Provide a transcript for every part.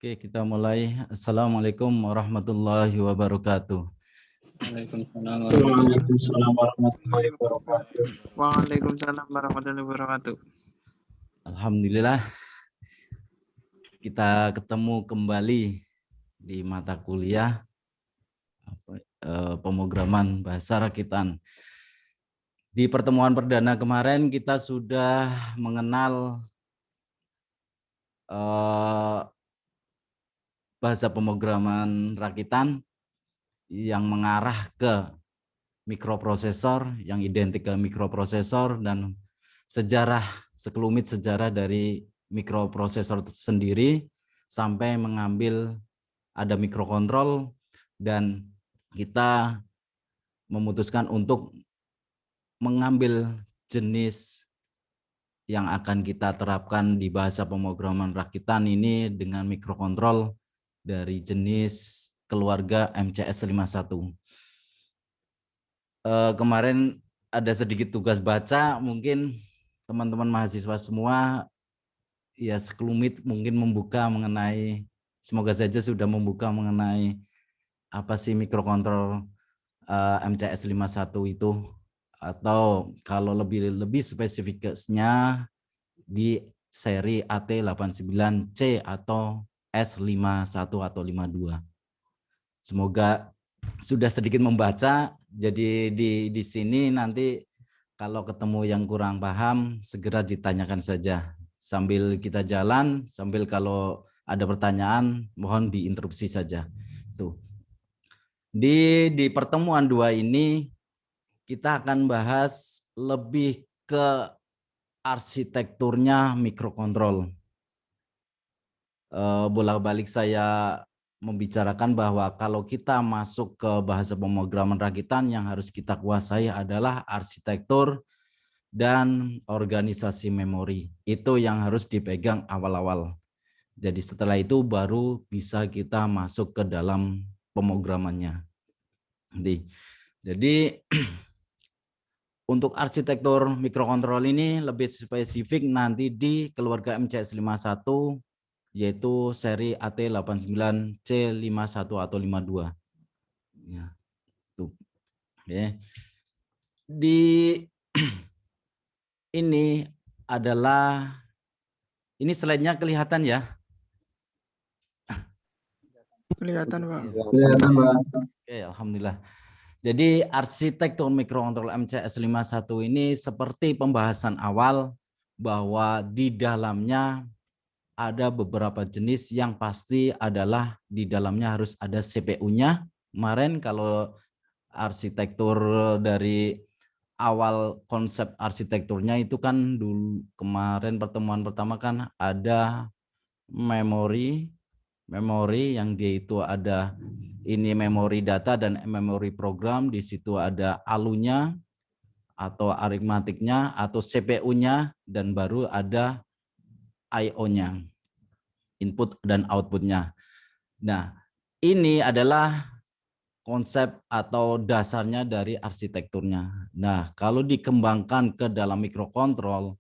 Oke, kita mulai. Assalamualaikum warahmatullahi wabarakatuh. Waalaikumsalam warahmatullahi wabarakatuh. Waalaikumsalam warahmatullahi wabarakatuh. Alhamdulillah, kita ketemu kembali di mata kuliah pemrograman bahasa rakitan. Di pertemuan perdana kemarin kita sudah mengenal bahasa pemrograman rakitan yang mengarah ke mikroprosesor, yang identik ke mikroprosesor, dan sekelumit sejarah dari mikroprosesor sendiri sampai mengambil ada mikrokontrol, dan kita memutuskan untuk mengambil jenis yang akan kita terapkan di bahasa pemrograman rakitan ini dengan mikrokontrol dari jenis keluarga MCS 51. Kemarin ada sedikit tugas baca, mungkin teman-teman mahasiswa semua ya sekelumit mungkin membuka mengenai, semoga saja sudah membuka mengenai apa sih mikrokontrol MCS 51 itu, atau kalau lebih spesifikasinya di seri AT89C atau S51 atau 52. Semoga sudah sedikit membaca, jadi di sini nanti kalau ketemu yang kurang paham segera ditanyakan saja sambil kita jalan, sambil kalau ada pertanyaan mohon diinterupsi saja. Tuh. Di pertemuan 2 ini kita akan bahas lebih ke arsitekturnya mikrokontrol. Bolak-balik saya membicarakan bahwa kalau kita masuk ke bahasa pemrograman rakitan yang harus kita kuasai adalah arsitektur dan organisasi memori. Itu yang harus dipegang awal-awal. Jadi setelah itu baru bisa kita masuk ke dalam pemrogramannya. Jadi untuk arsitektur mikrokontrol ini lebih spesifik nanti di keluarga MCS 51, yaitu seri AT89C51 atau 52. Ya, tuh. Oke. Di ini adalah, ini slide-nya kelihatan ya? Kelihatan, Pak. Kelihatan, Pak. Oke, alhamdulillah. Jadi arsitektur mikrokontrol MCS 51 ini seperti pembahasan awal bahwa di dalamnya ada beberapa jenis yang pasti adalah di dalamnya harus ada CPU-nya. Kemarin kalau arsitektur dari awal konsep arsitekturnya itu kan dulu kemarin pertemuan pertama kan ada memori yang dia itu ada ini memori data dan memori program, di situ ada alunya atau aritmatiknya atau CPU-nya, dan baru ada I/O-nya, input dan outputnya. Nah, ini adalah konsep atau dasarnya dari arsitekturnya. Nah, kalau dikembangkan ke dalam mikrokontrol,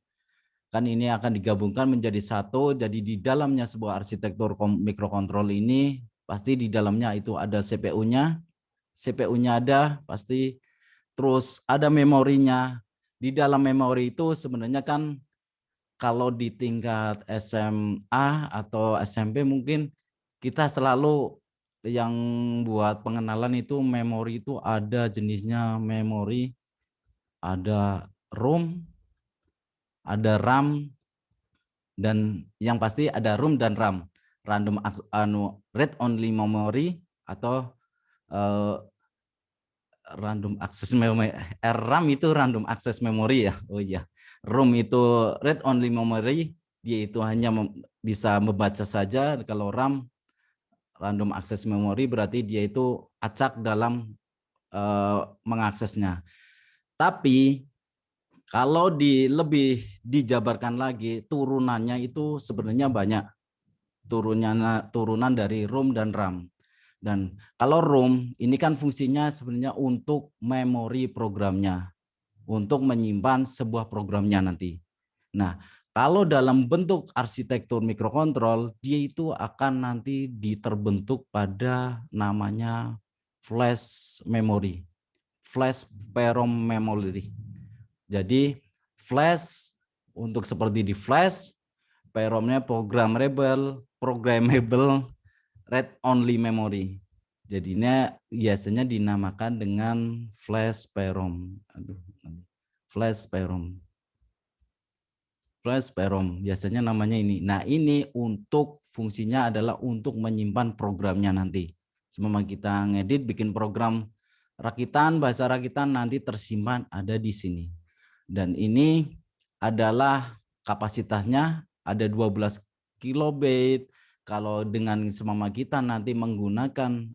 kan ini akan digabungkan menjadi satu. Jadi di dalamnya sebuah arsitektur mikrokontrol ini pasti di dalamnya itu ada CPU-nya ada pasti, terus ada memorinya. Di dalam memori itu sebenarnya kan kalau di tingkat SMA atau SMP mungkin kita selalu yang buat pengenalan itu memori itu ada jenisnya memori, ada ROM, ada RAM, dan yang pasti ada ROM dan RAM, read only memory atau random access memory. RAM itu random access memory ya. Oh iya. ROM itu read only memory, dia itu hanya bisa membaca saja. Kalau RAM random access memory berarti dia itu acak dalam mengaksesnya. Tapi kalau lebih dijabarkan lagi, turunannya itu sebenarnya banyak. Turunan dari ROM dan RAM. Dan kalau ROM ini kan fungsinya sebenarnya untuk memori programnya, untuk menyimpan sebuah programnya nanti. Nah, Kalau dalam bentuk arsitektur mikrokontrol, dia itu akan nanti diterbentuk pada namanya flash memory, flash PROM memory. Jadi flash untuk seperti di flash, PROM-nya programmable read only memory. Jadinya biasanya dinamakan dengan flash PROM. Flash PROM. Flash PROM biasanya namanya ini. Nah, ini untuk fungsinya adalah untuk menyimpan programnya nanti. Semua kita ngedit bikin program rakitan, bahasa rakitan nanti tersimpan ada di sini. Dan ini adalah kapasitasnya ada 12 kilobit. Kalau dengan semama kita nanti menggunakan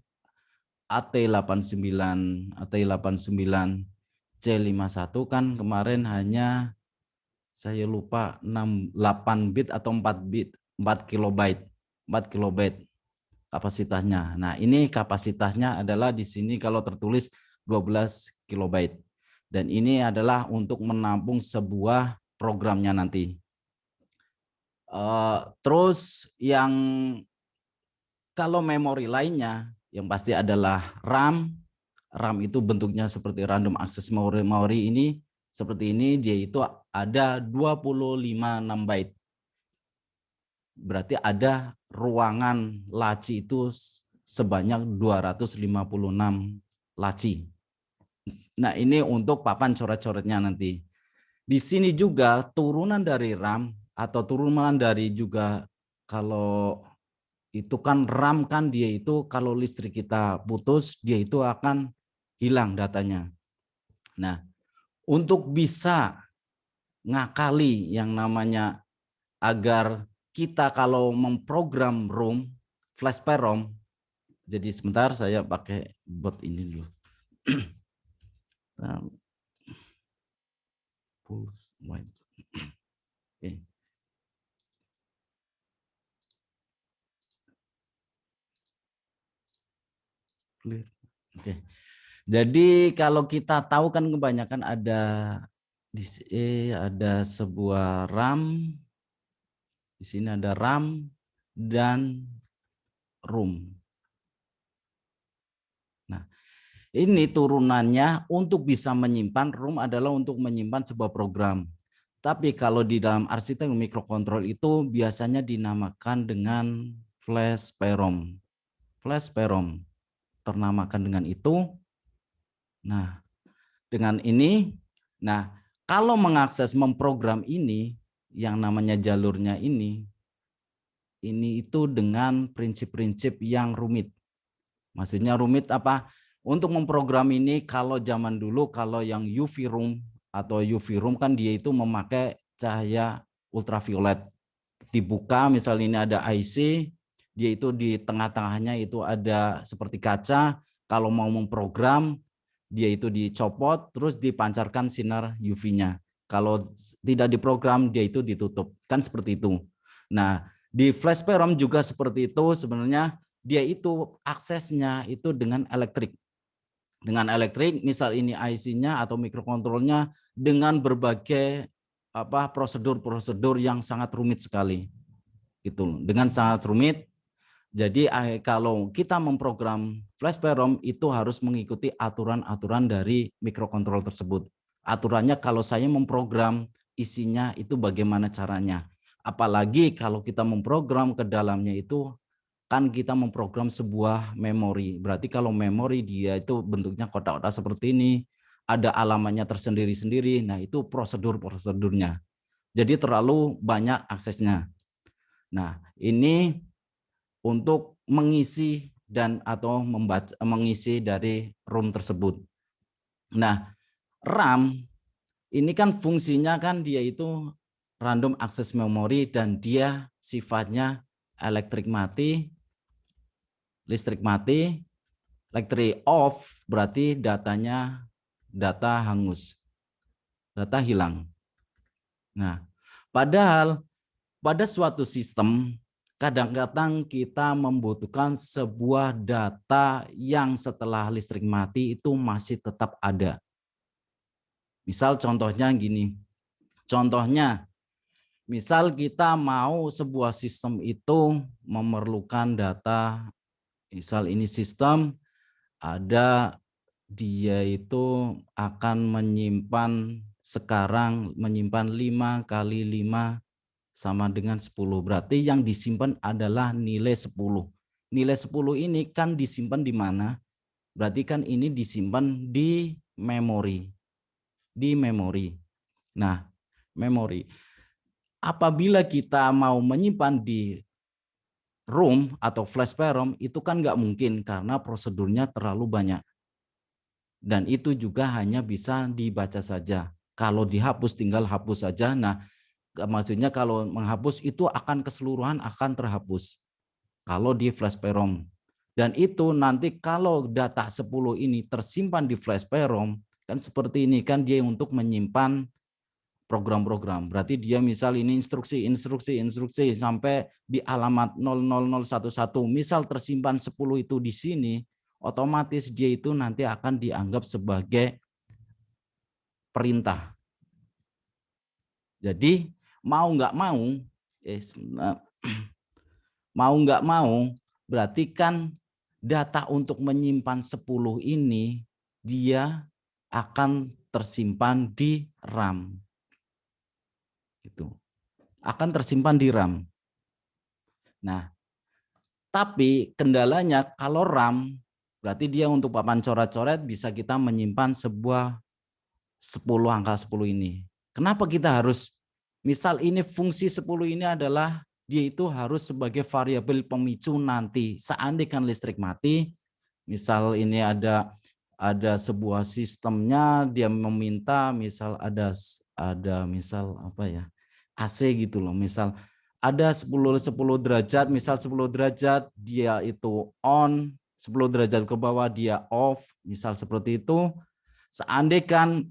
AT89 C51 kan kemarin hanya saya lupa 8 bit atau 4 bit 4 kilobyte kapasitasnya. Nah, ini kapasitasnya adalah di sini kalau tertulis 12 kilobyte. Dan ini adalah untuk menampung sebuah programnya nanti. Terus yang kalau memori lainnya yang pasti adalah RAM. RAM itu bentuknya seperti random access memory ini. Seperti ini, dia itu ada 25 byte. Berarti ada ruangan laci itu sebanyak 256 laci. Nah, ini untuk papan coret-coretnya nanti. Di sini juga turunan dari RAM atau turunan dari juga kalau itu kan RAM kan dia itu kalau listrik kita putus dia itu akan hilang datanya. Nah, untuk bisa ngakali yang namanya agar kita kalau memprogram ROM, flash PROM, jadi sebentar saya pakai bot ini dulu. Oke. Oke. Jadi kalau kita tahu kan kebanyakan ada ada sebuah RAM, di sini ada RAM dan ROM. Nah, ini turunannya untuk bisa menyimpan ROM adalah untuk menyimpan sebuah program. Tapi kalau di dalam arsitektur mikrokontrol itu biasanya dinamakan dengan flash PROM. Flash PROM ternamakan dengan itu. Nah, dengan ini, nah kalau mengakses memprogram ini, yang namanya jalurnya ini itu dengan prinsip-prinsip yang rumit. Maksudnya rumit apa? Untuk memprogram ini kalau zaman dulu kalau yang UV room atau UV room kan dia itu memakai cahaya ultraviolet. Dibuka misalnya ini ada IC, dia itu di tengah-tengahnya itu ada seperti kaca. Kalau mau memprogram dia itu dicopot terus dipancarkan sinar UV-nya. Kalau tidak diprogram dia itu ditutup. Kan seperti itu. Nah, di flash PROM juga seperti itu sebenarnya dia itu aksesnya itu dengan elektrik. Dengan elektrik misal ini IC-nya atau mikrokontrolnya dengan berbagai prosedur-prosedur yang sangat rumit sekali. Gitu. Dengan sangat rumit. Jadi kalau kita memprogram flash PROM itu harus mengikuti aturan-aturan dari mikrokontrol tersebut. Aturannya kalau saya memprogram isinya itu bagaimana caranya. Apalagi kalau kita memprogram ke dalamnya itu kan kita memprogram sebuah memori. Berarti kalau memori dia itu bentuknya kotak-kotak seperti ini, ada alamannya tersendiri-sendiri. Nah, itu prosedur-prosedurnya. Jadi terlalu banyak aksesnya. Nah, ini untuk mengisi dan atau membaca mengisi dari ROM tersebut. Nah, RAM ini kan fungsinya kan dia itu random access memory dan dia sifatnya elektrik mati, listrik mati, listrik off berarti data hangus, data hilang. Nah, padahal pada suatu sistem kadang-kadang kita membutuhkan sebuah data yang setelah listrik mati itu masih tetap ada. Misal contohnya gini, contohnya Misal kita mau sebuah sistem itu memerlukan data, misal ini sistem ada dia itu akan menyimpan sekarang menyimpan 5 kali 5 sama dengan 10. Berarti yang disimpan adalah nilai 10. Nilai 10 ini kan disimpan di mana? Berarti kan ini disimpan di memori. Di memori. Nah, memori. Apabila kita mau menyimpan di ROM atau flash PROM itu kan nggak mungkin karena prosedurnya terlalu banyak. Dan itu juga hanya bisa dibaca saja. Kalau dihapus tinggal hapus saja. Nah, maksudnya kalau menghapus itu akan keseluruhan akan terhapus. Kalau di flash PROM. Dan itu nanti kalau data 10 ini tersimpan di flash PROM, kan seperti ini kan dia untuk menyimpan program-program. Berarti dia misal ini instruksi sampai di alamat 00011. Misal tersimpan 10 itu di sini, otomatis dia itu nanti akan dianggap sebagai perintah. Jadi mau nggak mau, berarti kan data untuk menyimpan 10 ini dia akan tersimpan di RAM. Gitu. Akan tersimpan di RAM. Nah, tapi kendalanya kalau RAM berarti dia untuk papan coret-coret bisa kita menyimpan sebuah 10 angka 10 ini. Kenapa kita harus misal ini fungsi 10 ini adalah dia itu harus sebagai variabel pemicu nanti seandainya listrik mati, misal ini ada sebuah sistemnya dia meminta misal ada misal apa ya? AC gitu loh. Misal ada 10 derajat, misal 10 derajat dia itu on, 10 derajat ke bawah dia off, misal seperti itu. Seandainya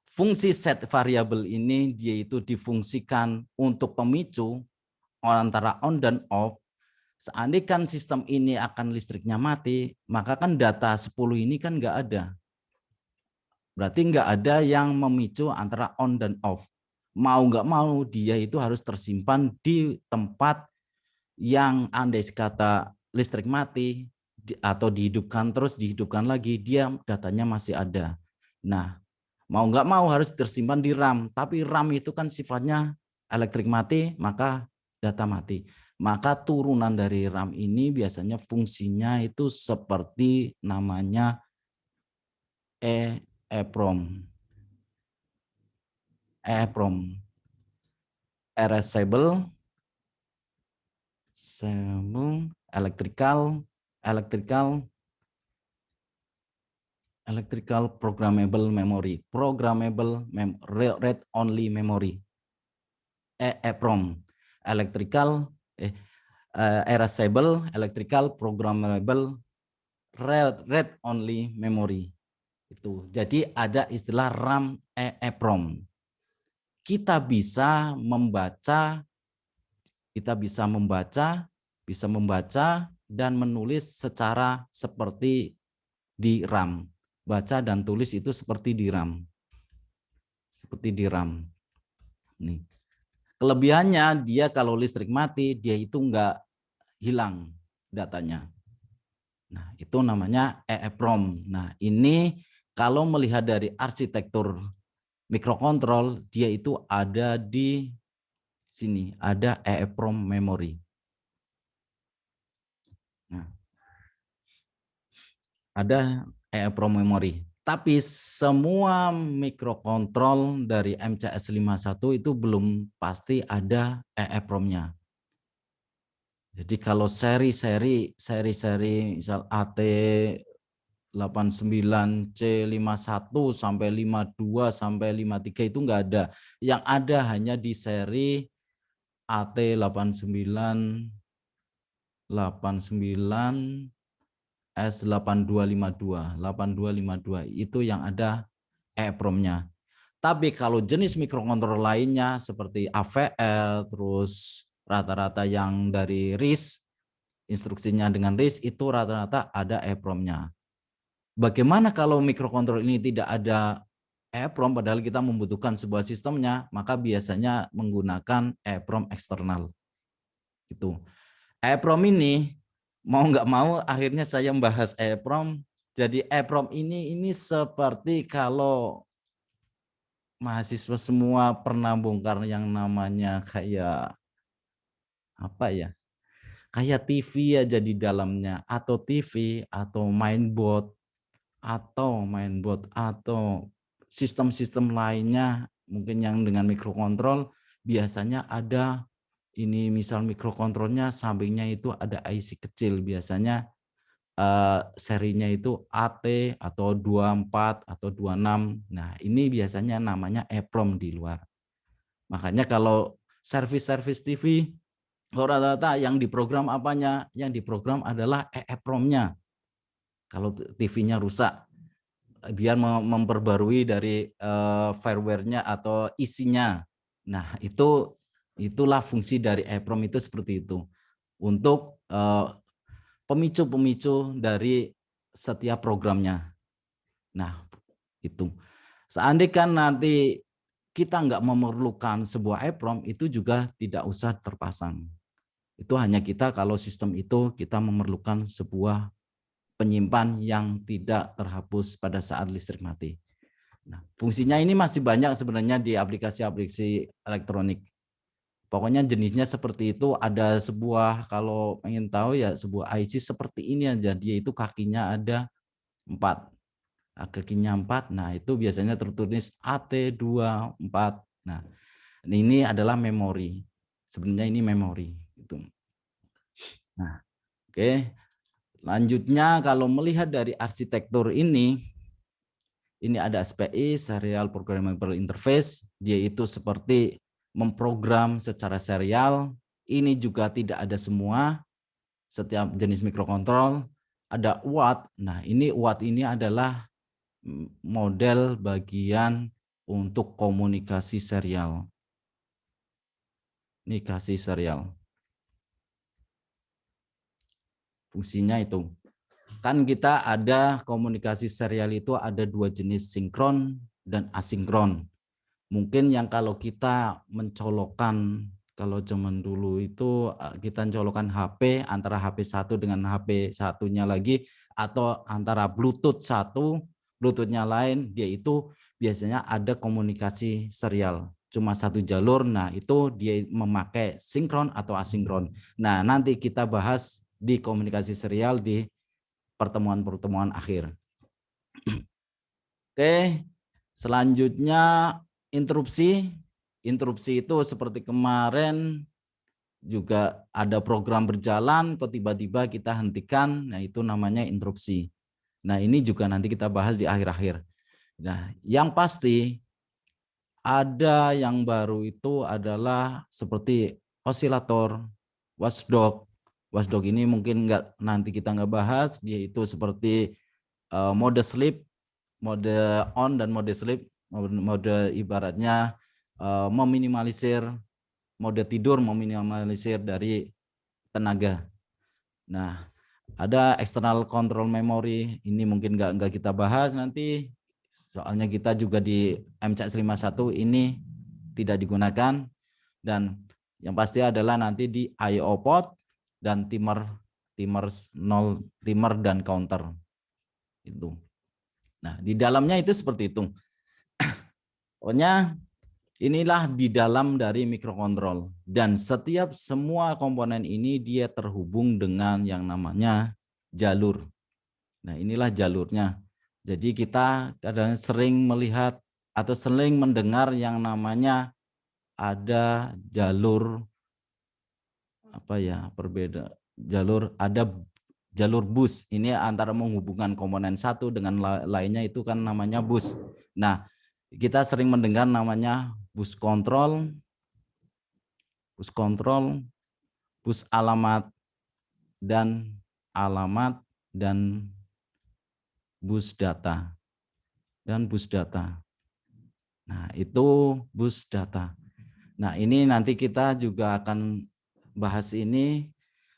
fungsi set variabel ini dia itu difungsikan untuk pemicu antara on dan off, seandainya sistem ini akan listriknya mati, maka kan data 10 ini kan nggak ada. Berarti nggak ada yang memicu antara on dan off. Mau nggak mau dia itu harus tersimpan di tempat yang andai kata listrik mati atau dihidupkan terus dihidupkan lagi, dia datanya masih ada. Nah, mau nggak mau harus tersimpan di RAM, tapi RAM itu kan sifatnya elektrik mati, maka data mati. Maka turunan dari RAM ini biasanya fungsinya itu seperti namanya EEPROM. EEPROM. Erasable, electrical programmable memory, read only memory. EEPROM, erasable, electrical programmable, read only memory. Itu. Jadi ada istilah RAM EEPROM. Kita bisa membaca dan menulis secara seperti di RAM. Baca dan tulis itu seperti di RAM. Seperti di RAM. Nih. Kelebihannya dia kalau listrik mati dia itu enggak hilang datanya. Nah, itu namanya EEPROM. Nah, ini kalau melihat dari arsitektur mikrokontrol, dia itu ada di sini, ada EEPROM memory. Nah, ada EEPROM memory. Tapi semua mikrokontrol dari MCS 51 itu belum pasti ada EEPROM-nya. Jadi kalau seri-seri misal AT 89 C51 sampai 52 sampai 53 itu enggak ada. Yang ada hanya di seri AT 89 S8252 itu yang ada EEPROM-nya. Tapi kalau jenis mikrokontroler lainnya seperti AVL terus rata-rata yang dari RISC, instruksinya dengan RISC itu rata-rata ada EEPROM-nya. Bagaimana kalau mikrokontroler ini tidak ada EEPROM padahal kita membutuhkan sebuah sistemnya, maka biasanya menggunakan EEPROM eksternal. Gitu. EEPROM ini mau nggak mau akhirnya saya membahas EEPROM. Jadi EEPROM ini seperti kalau mahasiswa semua pernah bongkar yang namanya kayak apa ya? Kayak TV aja di dalamnya, atau TV atau mainboard atau sistem-sistem lainnya mungkin yang dengan mikrokontrol biasanya ada ini, misal mikrokontrolnya sampingnya itu ada IC kecil, biasanya serinya itu AT atau 24 atau 26. Nah, ini biasanya namanya EEPROM di luar. Makanya kalau servis-servis TV rata-rata yang diprogram apanya? Yang diprogram adalah EEPROM-nya. Kalau TV-nya rusak, biar memperbarui dari firmware-nya atau isinya. Nah, itulah fungsi dari EEPROM itu seperti itu. Untuk pemicu-pemicu dari setiap programnya. Nah, itu. Seandainya nanti kita nggak memerlukan sebuah EEPROM, itu juga tidak usah terpasang. Itu hanya kita kalau sistem itu kita memerlukan sebuah penyimpan yang tidak terhapus pada saat listrik mati. Nah, fungsinya ini masih banyak sebenarnya di aplikasi-aplikasi elektronik. Pokoknya jenisnya seperti itu. Ada sebuah, kalau pengen tahu ya, sebuah IC seperti ini aja. Dia itu kakinya ada 4. Kakinya 4. Nah, itu biasanya tertulis AT24. Nah, ini adalah memori. Sebenarnya ini memori. Itu. Nah, oke. Lanjutnya kalau melihat dari arsitektur ini ada SPI, Serial Programmable Interface. Dia itu seperti memprogram secara serial. Ini juga tidak ada semua. Setiap jenis mikrokontrol ada UART. Nah, ini UART ini adalah model bagian untuk komunikasi serial. Ini kasih serial. Fungsinya itu. Kan kita ada komunikasi serial itu ada 2 jenis, sinkron dan asinkron. Mungkin yang kalau kita mencolokkan, kalau zaman dulu itu kita mencolokkan HP antara HP 1 dengan HP satunya lagi, atau antara Bluetooth 1, Bluetooth-nya lain, dia itu biasanya ada komunikasi serial. Cuma 1 jalur, nah itu dia memakai sinkron atau asinkron. Nah, nanti kita bahas di komunikasi serial di pertemuan-pertemuan akhir. Oke, selanjutnya interupsi. Interupsi itu seperti kemarin juga ada program berjalan, kok tiba-tiba kita hentikan, nah itu namanya interupsi. Nah, ini juga nanti kita bahas di akhir-akhir. Nah, yang pasti ada yang baru itu adalah seperti osilator, watchdog. Watchdog ini mungkin nanti kita nggak bahas, dia itu seperti mode sleep, mode on dan mode sleep. Mode ibaratnya meminimalisir, mode tidur meminimalisir dari tenaga. Nah, ada external control memory, ini mungkin nggak kita bahas nanti. Soalnya kita juga di MCS51 ini tidak digunakan, dan yang pasti adalah nanti di I/O port dan timer dan counter itu. Nah, di dalamnya itu seperti itu. Pokoknya inilah di dalam dari mikrokontrol, dan semua komponen ini dia terhubung dengan yang namanya jalur. Nah, inilah jalurnya. Jadi kita kadang sering melihat atau sering mendengar yang namanya ada jalur ada jalur bus. Ini antara menghubungkan komponen satu dengan lainnya, itu kan namanya bus. Nah, kita sering mendengar namanya bus kontrol, bus alamat dan bus data. Nah, itu bus data. Nah, ini nanti kita juga akan bahas ini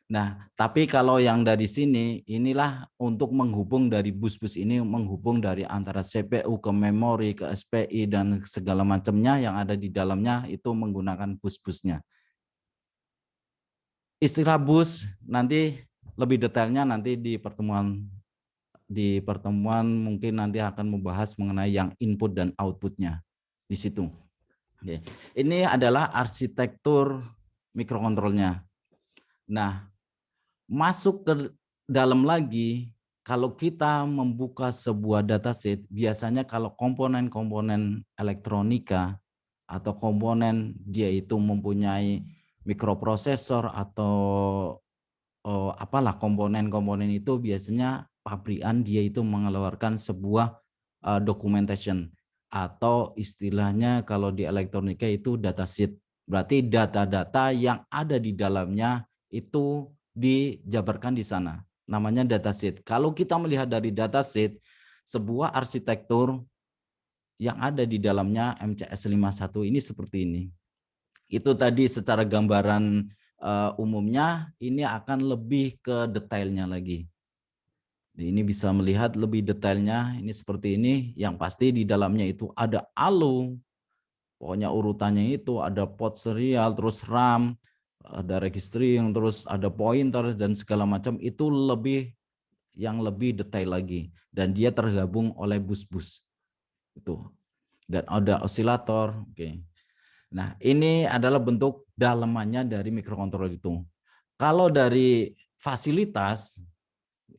Nah, tapi kalau yang dari sini, inilah untuk menghubung dari bus-bus ini, menghubung dari antara CPU ke memori, ke SPI, dan segala macamnya yang ada di dalamnya itu menggunakan bus-busnya. Istilah bus nanti lebih detailnya nanti di pertemuan mungkin nanti akan membahas mengenai yang input dan outputnya di situ. Oke. Ini adalah arsitektur mikrokontrolnya. Nah, masuk ke dalam lagi, kalau kita membuka sebuah dataset, biasanya kalau komponen-komponen elektronika atau komponen dia itu mempunyai mikroprosesor atau apalah komponen-komponen itu biasanya pabrikan dia itu mengeluarkan sebuah documentation atau istilahnya kalau di elektronika itu datasheet. Berarti data-data yang ada di dalamnya itu dijabarkan di sana. Namanya datasheet. Kalau kita melihat dari datasheet, sebuah arsitektur yang ada di dalamnya MCS 51 ini seperti ini. Itu tadi secara gambaran umumnya, ini akan lebih ke detailnya lagi. Ini bisa melihat lebih detailnya, ini seperti ini, yang pasti di dalamnya itu ada ALU, pokoknya urutannya itu ada port serial, terus RAM, ada registering, terus ada pointer, dan segala macam, itu yang lebih detail lagi. Dan dia tergabung oleh bus-bus. Itu. Dan ada osilator, oke. Nah, ini adalah bentuk dalamannya dari mikrokontroler itu. Kalau dari fasilitas,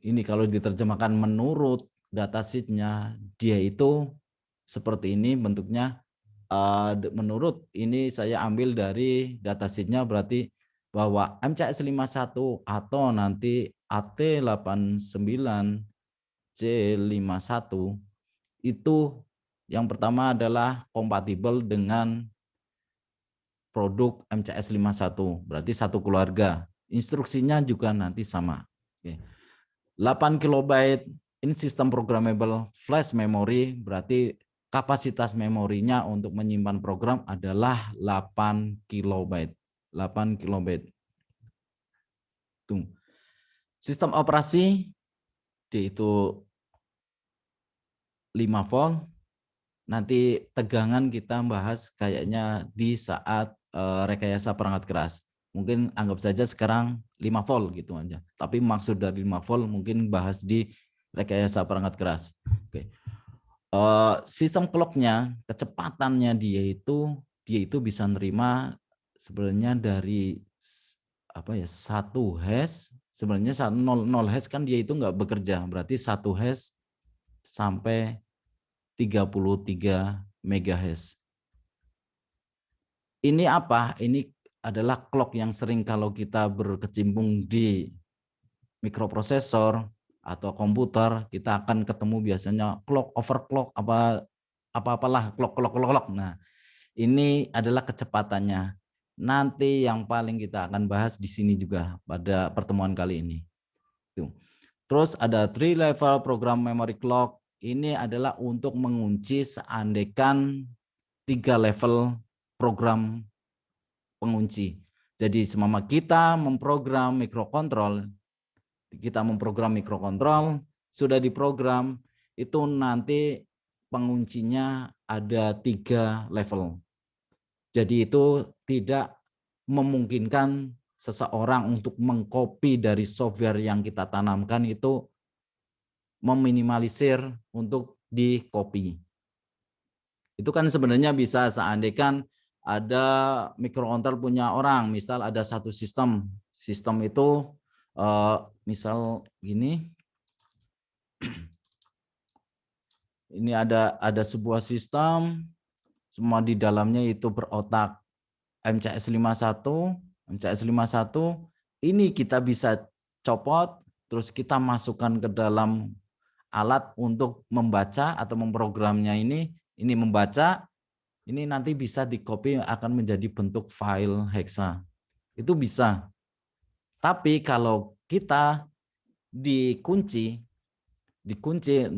ini kalau diterjemahkan menurut datasheet-nya, dia itu seperti ini bentuknya. Menurut ini saya ambil dari datasheet-nya, berarti bahwa MCS 51 atau nanti AT89C51 itu yang pertama adalah kompatibel dengan produk MCS 51, berarti satu keluarga. Instruksinya juga nanti sama. 8 KB in system programmable flash memory, berarti kapasitas memorinya untuk menyimpan program adalah 8 KB. 8 KB. Tuh. Sistem operasi itu 5 volt. Nanti tegangan kita bahas kayaknya di saat rekayasa perangkat keras. Mungkin anggap saja sekarang 5 volt gitu aja. Tapi maksud dari 5 volt mungkin bahas di rekayasa perangkat keras. Oke. Sistem clock-nya, kecepatannya dia itu bisa nerima sebenarnya dari apa ya, 1 hash, sebenarnya 0 hash kan dia itu nggak bekerja, berarti 1 hash sampai 33 MHz. Ini apa? Ini adalah clock yang sering kalau kita berkecimpung di mikroprosesor atau komputer, kita akan ketemu biasanya clock, overclock, apa-apalah clock. Nah, ini adalah kecepatannya. Nanti yang paling kita akan bahas di sini juga pada pertemuan kali ini. Terus ada 3 level program memory clock. Ini adalah untuk mengunci seandainya 3 level program pengunci. Jadi semama kita memprogram mikrokontrol, sudah diprogram, itu nanti penguncinya ada 3 level. Jadi itu tidak memungkinkan seseorang untuk mengcopy dari software yang kita tanamkan, itu meminimalisir untuk di-copy. Itu kan sebenarnya bisa seandainya ada mikrokontrol punya orang, misal ada satu sistem itu misal gini, ini ada sebuah sistem, semua di dalamnya itu berotak MCS 51, ini kita bisa copot, terus kita masukkan ke dalam alat untuk membaca atau memprogramnya ini membaca, ini nanti bisa di-copy akan menjadi bentuk file hexa. Itu bisa. Tapi kalau kita dikunci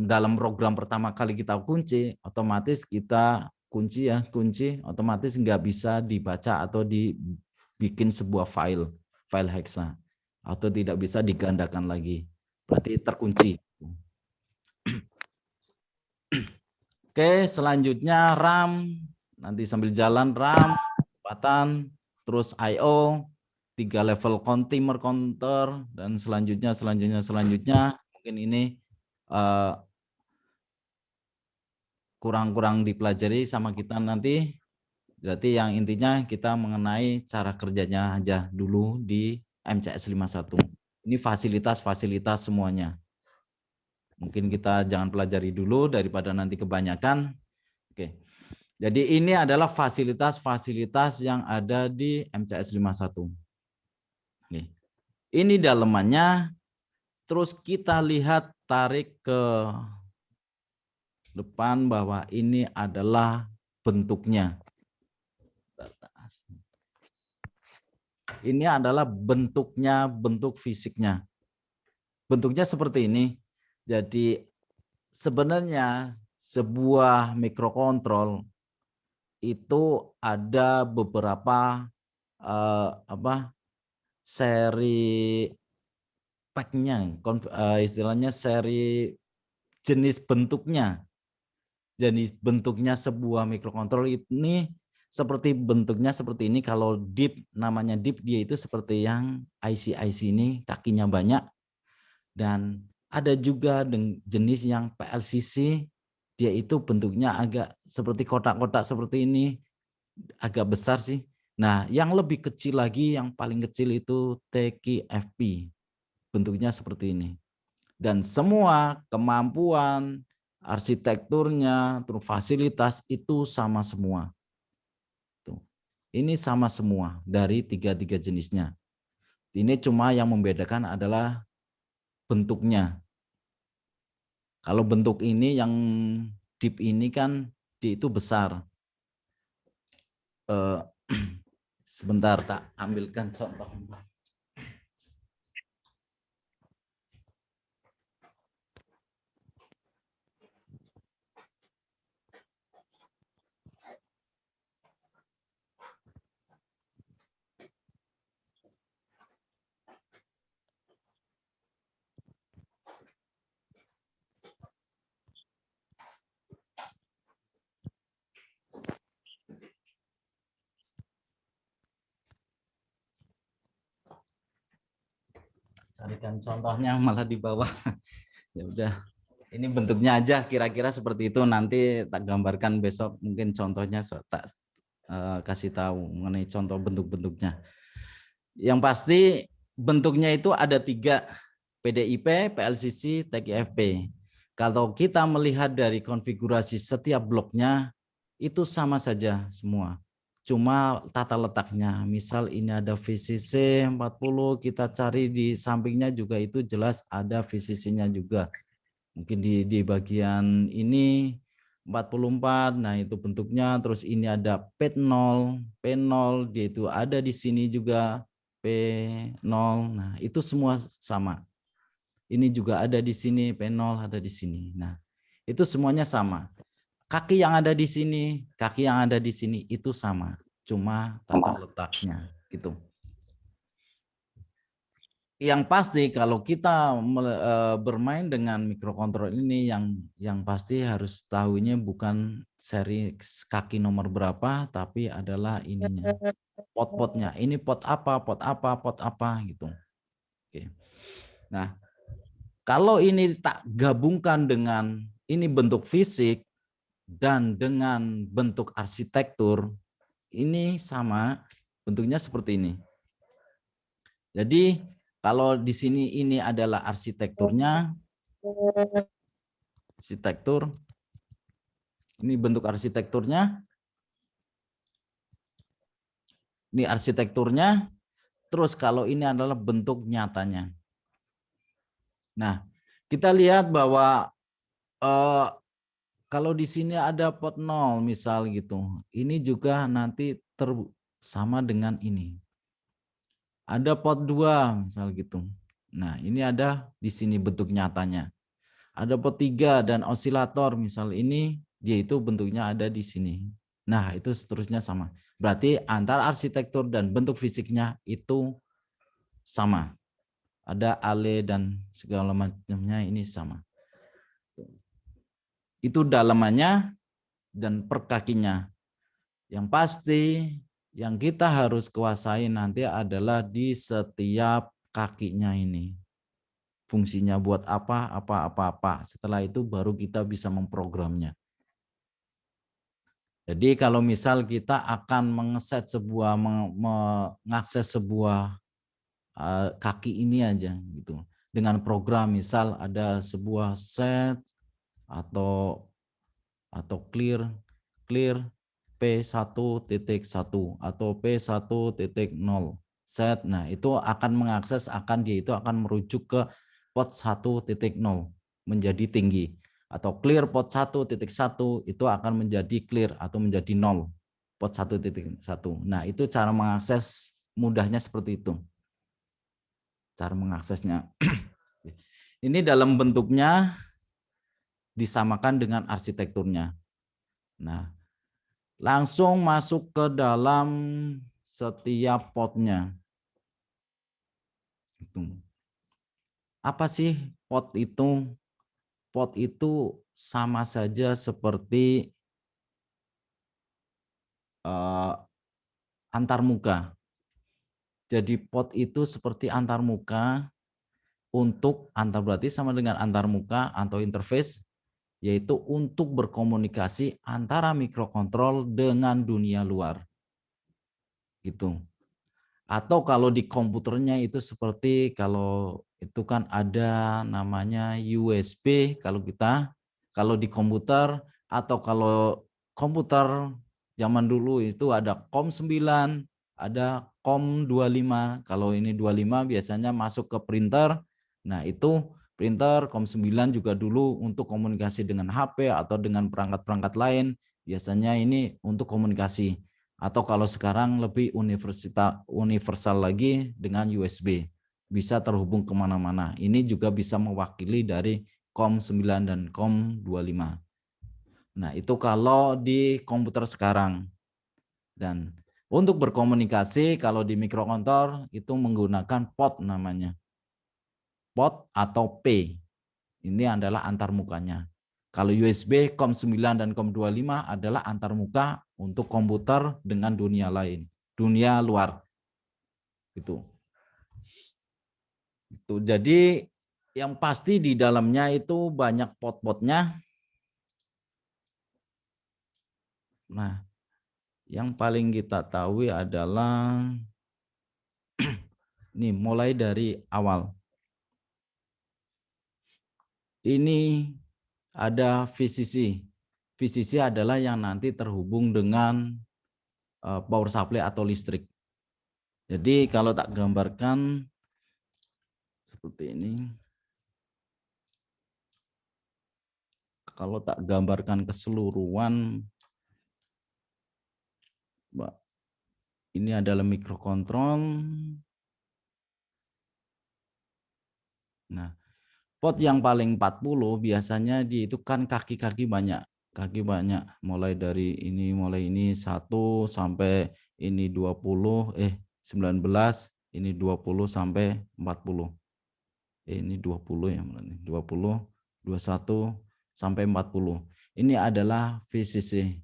dalam program pertama kali kita kunci, otomatis kita kunci otomatis nggak bisa dibaca atau dibikin sebuah file hexa. atau tidak bisa digandakan lagi. Berarti terkunci. Oke, selanjutnya RAM. Nanti sambil jalan RAM, kecepatan, terus I/O, 3 level container counter, dan selanjutnya. Mungkin ini kurang dipelajari sama kita nanti. Berarti yang intinya kita mengenai cara kerjanya aja dulu di MCS 51. Ini fasilitas semuanya. Mungkin kita jangan pelajari dulu daripada nanti kebanyakan. Oke. Jadi ini adalah fasilitas yang ada di MCS 51. Nih. Ini dalemannya. Terus kita lihat tarik ke depan bahwa ini adalah bentuknya. Ini adalah bentuknya, bentuk fisiknya. Bentuknya seperti ini. Jadi sebenarnya sebuah mikrokontrol itu ada beberapa seri pack-nya, istilahnya seri jenis bentuknya. Jenis bentuknya sebuah mikrokontrol ini seperti bentuknya seperti ini. Kalau DIP, namanya DIP, dia itu seperti yang IC ini, kakinya banyak. Dan ada juga jenis yang PLCC, dia itu bentuknya agak seperti kotak-kotak seperti ini, agak besar sih. Nah, yang lebih kecil lagi, yang paling kecil itu TQFP, bentuknya seperti ini. Dan semua kemampuan, arsitekturnya, terus fasilitas itu sama semua. Tuh. Ini sama semua dari tiga jenisnya. Ini cuma yang membedakan adalah bentuknya. Kalau bentuk ini yang deep ini kan dia itu besar. Sebentar, tak ambilkan contoh. Carikan contohnya malah di bawah. Ya udah, ini bentuknya aja kira-kira seperti itu. Nanti tak gambarkan besok, mungkin contohnya tak kasih tahu mengenai contoh bentuk-bentuknya. Yang pasti bentuknya itu ada 3, PDIP, PLCC, TQFP. Kalau kita melihat dari konfigurasi setiap bloknya itu sama saja semua. Cuma tata letaknya, misal ini ada VCC 40, kita cari di sampingnya juga itu jelas ada VCC-nya juga. Mungkin di bagian ini 44, nah itu bentuknya. Terus ini ada P0, dia itu ada di sini juga P0. Nah, itu semua sama. Ini juga ada di sini, P0 ada di sini. Nah, itu semuanya sama. Kaki yang ada di sini, kaki yang ada di sini itu sama, cuma tata letaknya gitu. Yang pasti kalau kita bermain dengan mikrokontrol ini, yang pasti harus tahunya bukan seri kaki nomor berapa, tapi adalah ininya, pot-potnya. Ini pot apa gitu. Oke. Nah, kalau ini tak gabungkan dengan ini bentuk fisik dan dengan bentuk arsitektur, ini sama, bentuknya seperti ini. Jadi kalau di sini ini adalah arsitekturnya, ini bentuk arsitekturnya, ini arsitekturnya, terus kalau ini adalah bentuk nyatanya. Nah, kita lihat bahwa kalau di sini ada pot 0 misal gitu, ini juga nanti sama dengan ini. Ada pot 2 misal gitu. Nah, ini ada di sini bentuk nyatanya. Ada pot 3 dan osilator misal ini, dia itu bentuknya ada di sini. Nah, itu seterusnya sama. Berarti antara arsitektur dan bentuk fisiknya itu sama. ada ale dan segala macamnya ini sama. Itu dalamannya dan per kakinya. Yang pasti yang kita harus kuasai nanti adalah di setiap kakinya ini. Fungsinya buat apa. Setelah itu baru kita bisa memprogramnya. Jadi kalau misal kita akan mengakses sebuah kaki ini aja gitu. Dengan program misal ada sebuah set atau clear P1.1 atau P1.0 set. Nah, itu akan mengakses dia itu akan merujuk ke port 1.0 menjadi tinggi, atau clear port 1.1 itu akan menjadi clear atau menjadi 0 port 1.1. Nah, itu cara mengakses mudahnya seperti itu. Cara mengaksesnya. Ini dalam bentuknya disamakan dengan arsitekturnya. Nah, langsung masuk ke dalam setiap potnya. Apa sih pot itu? Pot itu sama saja seperti antarmuka. Jadi pot itu seperti antarmuka berarti sama dengan antarmuka atau interface, yaitu untuk berkomunikasi antara mikrokontrol dengan dunia luar. Gitu. Atau kalau di komputernya itu seperti kalau itu kan ada namanya USB kalau di komputer, atau kalau komputer zaman dulu itu ada COM9, ada COM25. Kalau ini 25 biasanya masuk ke printer. Nah, itu printer COM9 juga dulu untuk komunikasi dengan HP atau dengan perangkat-perangkat lain. Biasanya ini untuk komunikasi. Atau kalau sekarang lebih universal lagi dengan USB. Bisa terhubung kemana-mana. Ini juga bisa mewakili dari COM9 dan COM25. Nah, itu kalau di komputer sekarang. Dan untuk berkomunikasi kalau di mikrokontrol itu menggunakan pot namanya. Pot atau P. Ini adalah antarmukanya. Kalau USB, COM9 dan COM25 adalah antarmuka untuk komputer dengan dunia lain, dunia luar. Itu. Jadi yang pasti di dalamnya itu banyak pot-potnya. Nah, yang paling kita tahu adalah nih mulai dari awal. Ini ada VCC. VCC adalah yang nanti terhubung dengan power supply atau listrik. Jadi kalau tak gambarkan seperti ini. Kalau tak gambarkan keseluruhan, ini adalah mikrokontrol. Nah, pot yang paling 40 biasanya itu kan kaki-kaki banyak. Kaki banyak, mulai ini 1 sampai ini 19, ini 20 sampai 40. Ini 20 ya, 20, 21 sampai 40. Ini adalah VCC.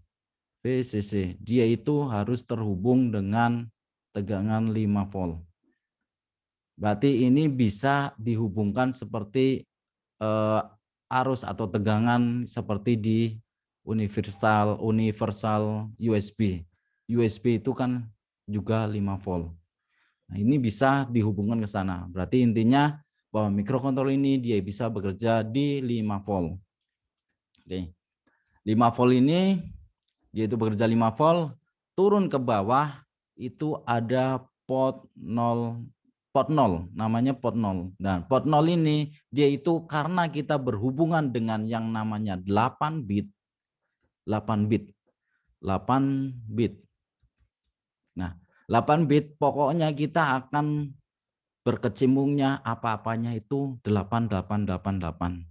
VCC, dia itu harus terhubung dengan tegangan 5 volt. Berarti ini bisa dihubungkan seperti arus atau tegangan seperti di universal USB. USB itu kan juga 5 volt. Nah, ini bisa dihubungkan ke sana. Berarti intinya bahwa mikrokontrol ini dia bisa bekerja di 5 volt. Oke. 5 volt ini dia itu bekerja 5 volt, turun ke bawah itu ada pot 0, namanya pot 0. Nah, pot 0 ini dia itu karena kita berhubungan dengan yang namanya 8 bit. Nah, 8 bit pokoknya kita akan berkecimpungnya apa-apanya itu 8888.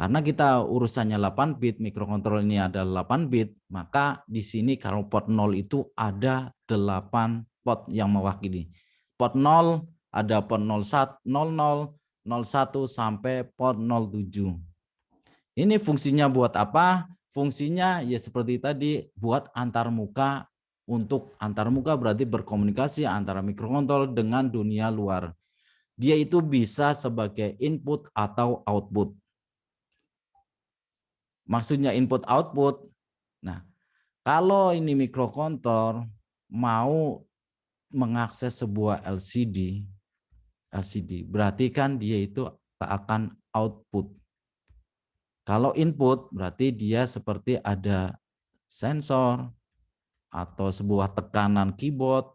Karena kita urusannya 8 bit, mikrokontrol ini ada 8 bit, maka di sini kalau pot 0 itu ada 8 pot yang mewakili. Pot 0 Ada port 01, 00, 01 sampai port 07. Ini fungsinya buat apa? Fungsinya ya seperti tadi, buat antarmuka. Untuk antarmuka berarti berkomunikasi antara mikrokontrol dengan dunia luar. Dia itu bisa sebagai input atau output. Maksudnya input output. Nah, kalau ini mikrokontrol mau mengakses sebuah LCD berarti kan dia itu akan output. Kalau input berarti dia seperti ada sensor atau sebuah tekanan keyboard.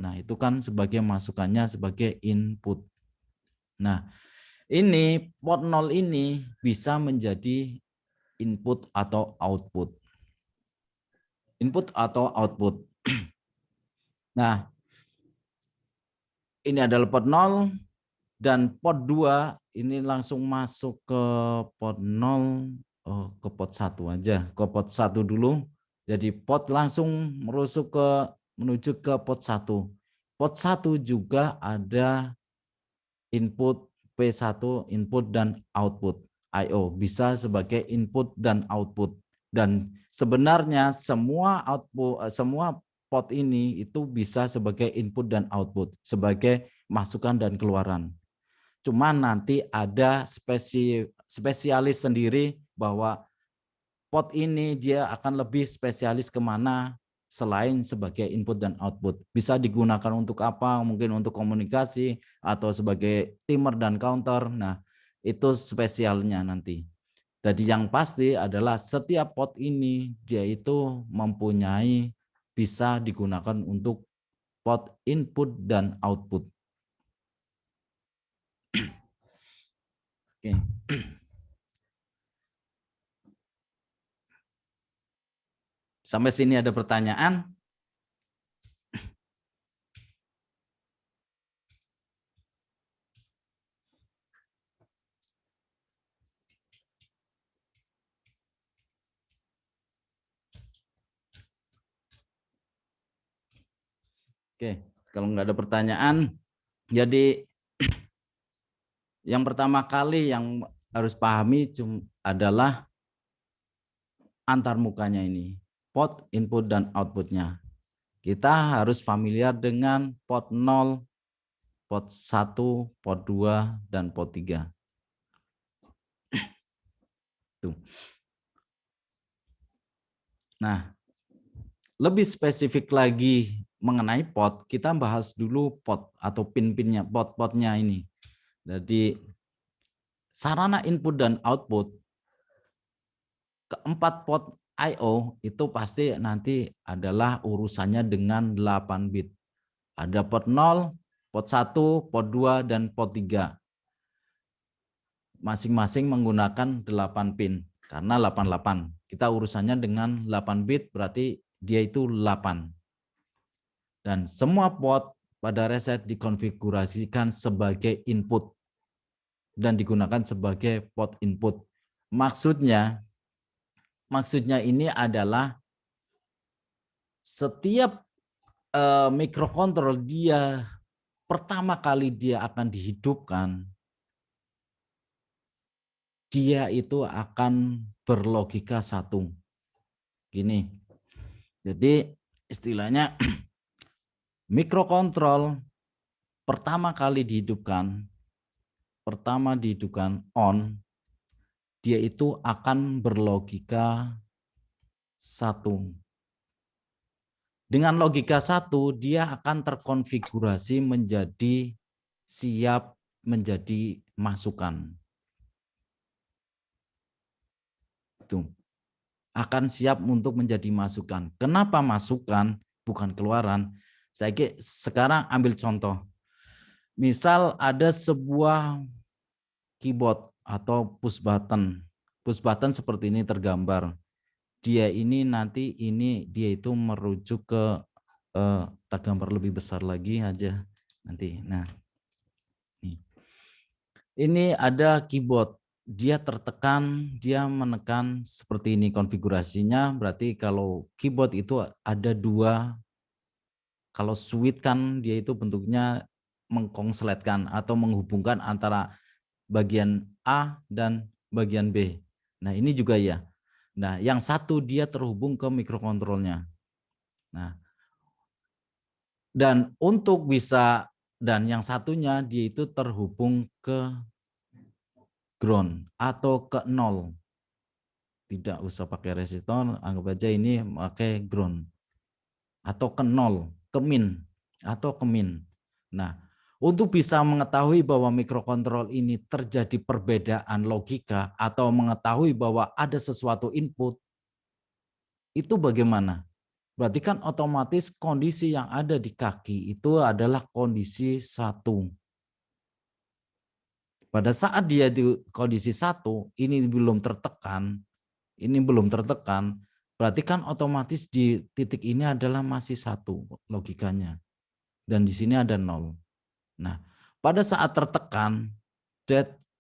Nah, itu kan sebagai masukannya sebagai input. Nah, ini port 0 ini bisa menjadi input atau output. Input atau output. Nah, ini adalah port 0 dan port 2 ini langsung masuk ke port 0, ke port 1 aja, ke port 1 dulu. Jadi port langsung menuju ke port 1. Port 1 juga ada input P1, input dan output. I/O bisa sebagai input dan output. Dan sebenarnya semua port ini itu bisa sebagai input dan output, sebagai masukan dan keluaran. Cuman nanti ada spesialis sendiri bahwa port ini dia akan lebih spesialis kemana selain sebagai input dan output. Bisa digunakan untuk apa? Mungkin untuk komunikasi atau sebagai timer dan counter. Nah, itu spesialnya nanti. Jadi yang pasti adalah setiap port ini dia itu mempunyai bisa digunakan untuk port input dan output. Oke. Sampai sini ada pertanyaan? Oke, kalau nggak ada pertanyaan, jadi yang pertama kali yang harus pahami adalah antarmukanya ini, port input dan outputnya. Kita harus familiar dengan port 0, port 1, port 2, dan port 3. Tuh. Nah, lebih spesifik lagi mengenai port, kita bahas dulu port atau pin-pinnya, port-portnya ini. Jadi sarana input dan output keempat port I/O itu pasti nanti adalah urusannya dengan 8 bit. Ada port 0, port 1, port 2, dan port 3. Masing-masing menggunakan 8 pin karena 88. Kita urusannya dengan 8 bit berarti dia itu 8. Dan semua port pada reset dikonfigurasikan sebagai input dan digunakan sebagai port input. Maksudnya ini adalah setiap mikrokontrol dia pertama kali dia akan dihidupkan, dia itu akan berlogika satu. Gini. Jadi istilahnya mikrokontrol pertama dihidupkan on, dia itu akan berlogika satu. Dengan logika satu, dia akan terkonfigurasi menjadi siap menjadi masukan. Itu akan siap untuk menjadi masukan. Kenapa masukan bukan keluaran? Sekarang ambil contoh. Misal ada sebuah keyboard atau push button. Push button seperti ini tergambar. Dia ini nanti dia itu merujuk ke tak gambar lebih besar lagi aja nanti. Nah, ini ada keyboard. Dia tertekan, dia menekan seperti ini konfigurasinya. Berarti kalau keyboard itu ada dua. Kalau switch kan dia itu bentuknya mengkonsletkan atau menghubungkan antara bagian A dan bagian B. Nah, ini juga ya. Nah, yang satu dia terhubung ke mikrokontrolnya. Nah, dan untuk bisa, dan yang satunya dia itu terhubung ke ground atau ke nol. Tidak usah pakai resistor, anggap aja ini pakai ground. Atau ke nol, ke min, atau ke min. Nah, untuk bisa mengetahui bahwa mikrokontrol ini terjadi perbedaan logika atau mengetahui bahwa ada sesuatu input, itu bagaimana? Berarti kan otomatis kondisi yang ada di kaki itu adalah kondisi 1. Pada saat dia di kondisi 1, ini belum tertekan, berarti kan otomatis di titik ini adalah masih 1 logikanya. Dan di sini ada 0. Nah, pada saat tertekan,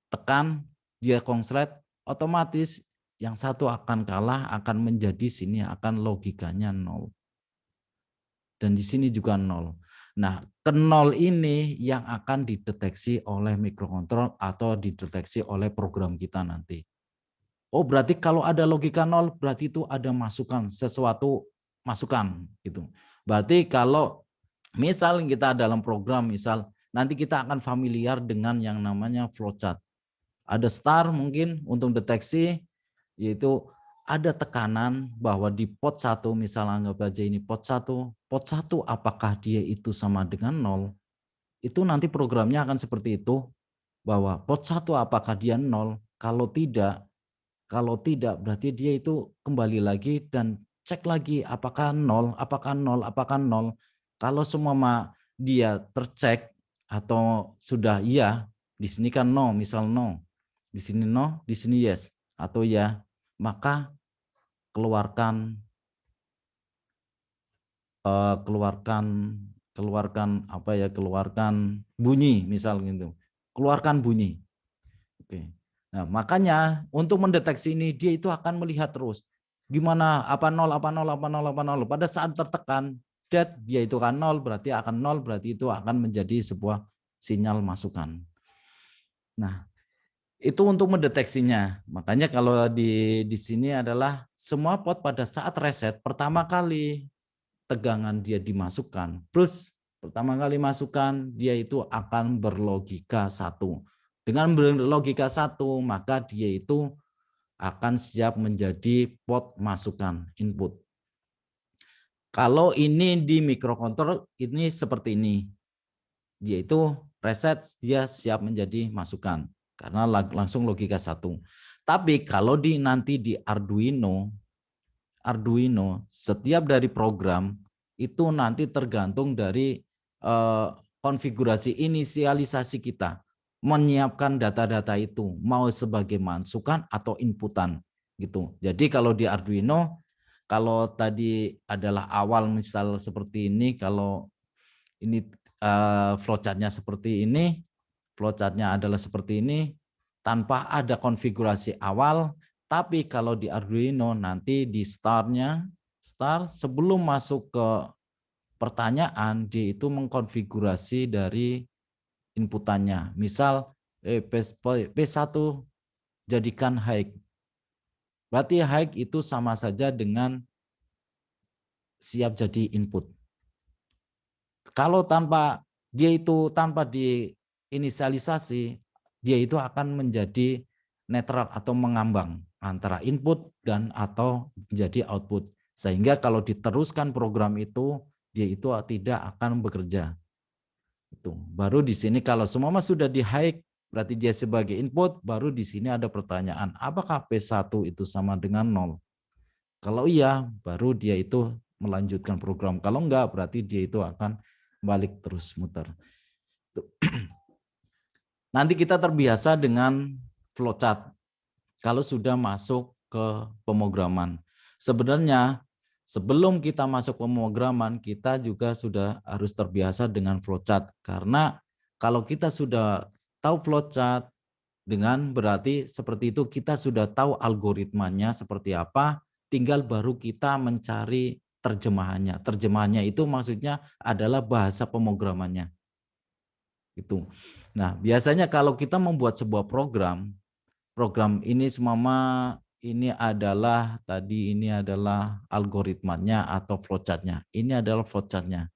tekan, dia konslet, otomatis yang satu akan kalah, akan menjadi sini akan logikanya 0. Dan di sini juga 0. Nah, ke 0 ini yang akan dideteksi oleh mikrokontrol atau dideteksi oleh program kita nanti. Oh, berarti kalau ada logika 0, berarti itu ada masukan, sesuatu masukan gitu. Berarti kalau misal kita dalam program, misal nanti kita akan familiar dengan yang namanya flowchart. Ada star mungkin untuk deteksi, yaitu ada tekanan bahwa di pot 1, misal anggap aja ini pot 1 apakah dia itu sama dengan 0? Itu nanti programnya akan seperti itu, bahwa pot 1 apakah dia 0? Kalau tidak berarti dia itu kembali lagi dan cek lagi apakah 0, apakah 0, apakah 0. Kalau semua dia tercek atau sudah iya, di sini kan no, misal no. Di sini no, di sini yes atau ya, maka keluarkan bunyi misal gitu. Keluarkan bunyi. Oke. Nah, makanya untuk mendeteksi ini dia itu akan melihat terus gimana apa 0 apa 0 apa 0 apa 0. Pada saat tertekan dia itu kan 0 berarti akan 0 berarti itu akan menjadi sebuah sinyal masukan. Nah, itu untuk mendeteksinya. Makanya kalau di sini adalah semua pot pada saat reset pertama kali tegangan dia dimasukkan, plus pertama kali masukkan dia itu akan berlogika 1. Dengan berlogika 1 maka dia itu akan siap menjadi pot masukan input. Kalau ini di mikrokontrol ini seperti ini. Dia itu reset, dia siap menjadi masukan karena langsung logika 1. Tapi kalau nanti di Arduino setiap dari program itu nanti tergantung dari konfigurasi inisialisasi kita menyiapkan data-data itu mau sebagai masukan atau inputan gitu. Jadi kalau di Arduino, kalau tadi adalah awal misal seperti ini, kalau ini flowchartnya seperti ini, flowchartnya adalah seperti ini tanpa ada konfigurasi awal. Tapi kalau di Arduino nanti di start sebelum masuk ke pertanyaan dia itu mengkonfigurasi dari inputannya. Misal P1 jadikan high. Berarti high itu sama saja dengan siap jadi input. Kalau tanpa diinisialisasi, dia itu akan menjadi netral atau mengambang antara input dan atau menjadi output. Sehingga kalau diteruskan program itu, dia itu tidak akan bekerja. Itu. Baru di sini kalau semua sudah di high, berarti dia sebagai input, baru di sini ada pertanyaan, apakah P1 itu sama dengan 0? Kalau iya, baru dia itu melanjutkan program. Kalau enggak, berarti dia itu akan balik terus muter. Nanti kita terbiasa dengan flowchart kalau sudah masuk ke pemrograman. Sebenarnya sebelum kita masuk pemrograman, kita juga sudah harus terbiasa dengan flowchart. Karena kalau kita sudah tahu flowchart, dengan berarti seperti itu kita sudah tahu algoritmanya seperti apa, tinggal baru kita mencari terjemahannya. Terjemahannya itu maksudnya adalah bahasa pemrogramannya. Itu. Nah, biasanya kalau kita membuat sebuah program ini semama ini adalah algoritmanya atau flowchartnya. Ini adalah flowchartnya,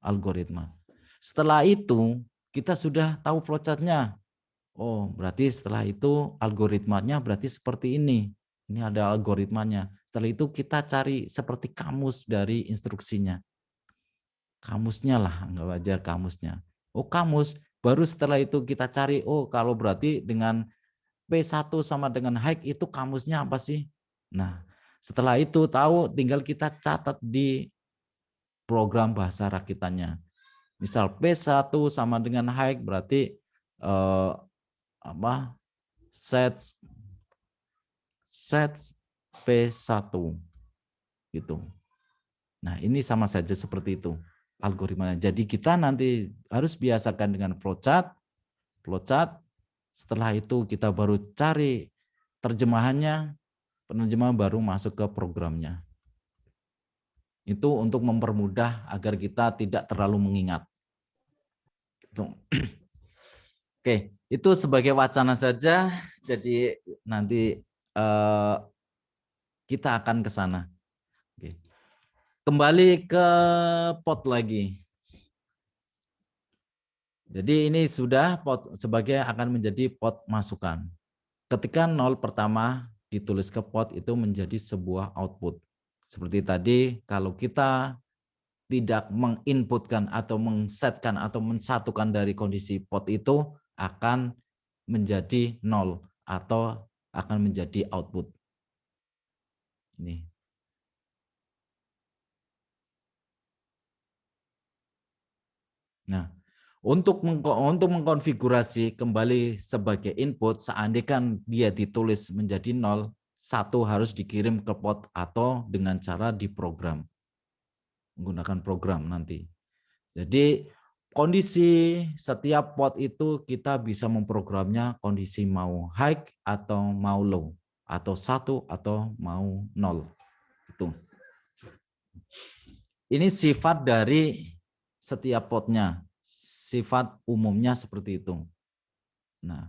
algoritma. Setelah itu kita sudah tahu flowchartnya. Oh, berarti setelah itu algoritmanya berarti seperti ini. Ini ada algoritmanya. Setelah itu kita cari seperti kamus dari instruksinya. Kamusnya lah, anggap aja kamusnya. Oh, kamus. Baru setelah itu kita cari, oh kalau berarti dengan P1 sama dengan high itu kamusnya apa sih? Nah, setelah itu tahu tinggal kita catat di program bahasa rakitannya. Misal P1 sama dengan high berarti set P1 gitu. Nah, ini sama saja seperti itu algoritmanya. Jadi kita nanti harus biasakan dengan flowchart. Setelah itu kita baru cari terjemahannya, penerjemahan baru masuk ke programnya. Itu untuk mempermudah agar kita tidak terlalu mengingat. Oke, itu sebagai wacana saja. Jadi nanti kita akan ke sana. Kembali ke pot lagi. Jadi ini sudah pot sebagai akan menjadi pot masukan. Ketika 0 pertama ditulis ke pot itu menjadi sebuah output. Seperti tadi kalau kita tidak menginputkan atau mengsetkan atau mensatukan dari kondisi pot itu akan menjadi 0 atau akan menjadi output. Ini. Nah, untuk mengkonfigurasi kembali sebagai input, seandainya dia ditulis menjadi 0, 1 harus dikirim ke pot atau dengan cara diprogram. Menggunakan program nanti. Jadi kondisi setiap pot itu kita bisa memprogramnya kondisi mau high atau mau low, atau 1 atau mau 0. Itu. Ini sifat dari setiap potnya. Sifat umumnya seperti itu. Nah,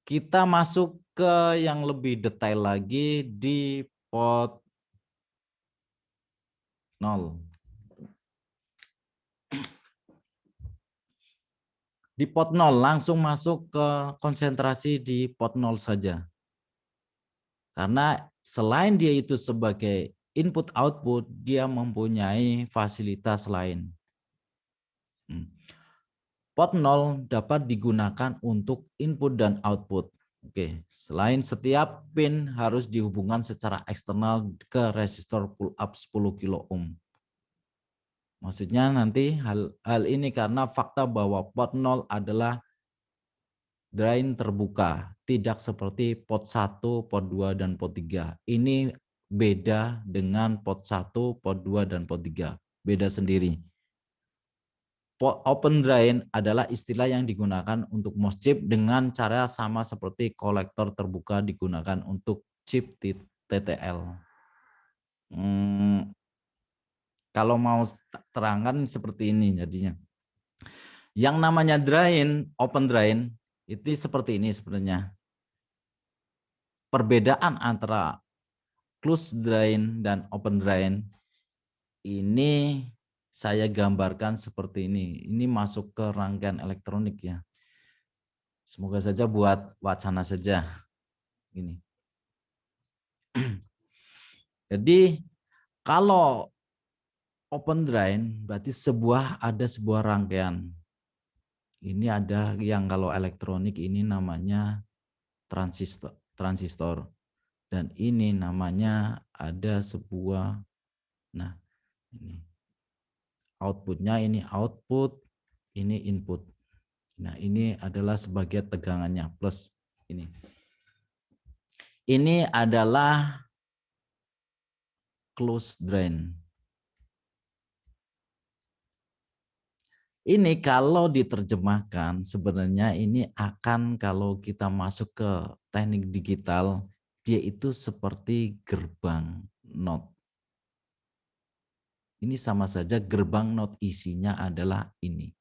kita masuk ke yang lebih detail lagi di pot 0. Di pot 0 langsung masuk ke konsentrasi di pot 0 saja. Karena selain dia itu sebagai input output, dia mempunyai fasilitas lain. Pot 0 dapat digunakan untuk input dan output. Oke, selain setiap pin harus dihubungkan secara eksternal ke resistor pull up 10 kilo ohm. Maksudnya nanti hal ini karena fakta bahwa pot 0 adalah drain terbuka, tidak seperti pot 1, pot 2, dan pot 3. Ini beda dengan pot 1, pot 2, dan pot 3. Beda sendiri. Open drain adalah istilah yang digunakan untuk MOS chip dengan cara sama seperti kolektor terbuka digunakan untuk chip TTL. Kalau mau terangkan seperti ini jadinya. Yang namanya drain, open drain, itu seperti ini sebenarnya. Perbedaan antara closed drain dan open drain ini saya gambarkan seperti ini. Ini masuk ke rangkaian elektronik ya. Semoga saja buat wacana saja. Ini. Jadi kalau open drain berarti ada sebuah rangkaian. Ini ada yang kalau elektronik ini namanya transistor. Dan ini namanya ada sebuah, nah ini outputnya, ini output, ini input. Nah ini adalah sebagai tegangannya plus ini. Ini adalah closed drain. Ini kalau diterjemahkan sebenarnya ini akan kalau kita masuk ke teknik digital, dia itu seperti gerbang NOT. Ini sama saja gerbang NOT isinya adalah ini.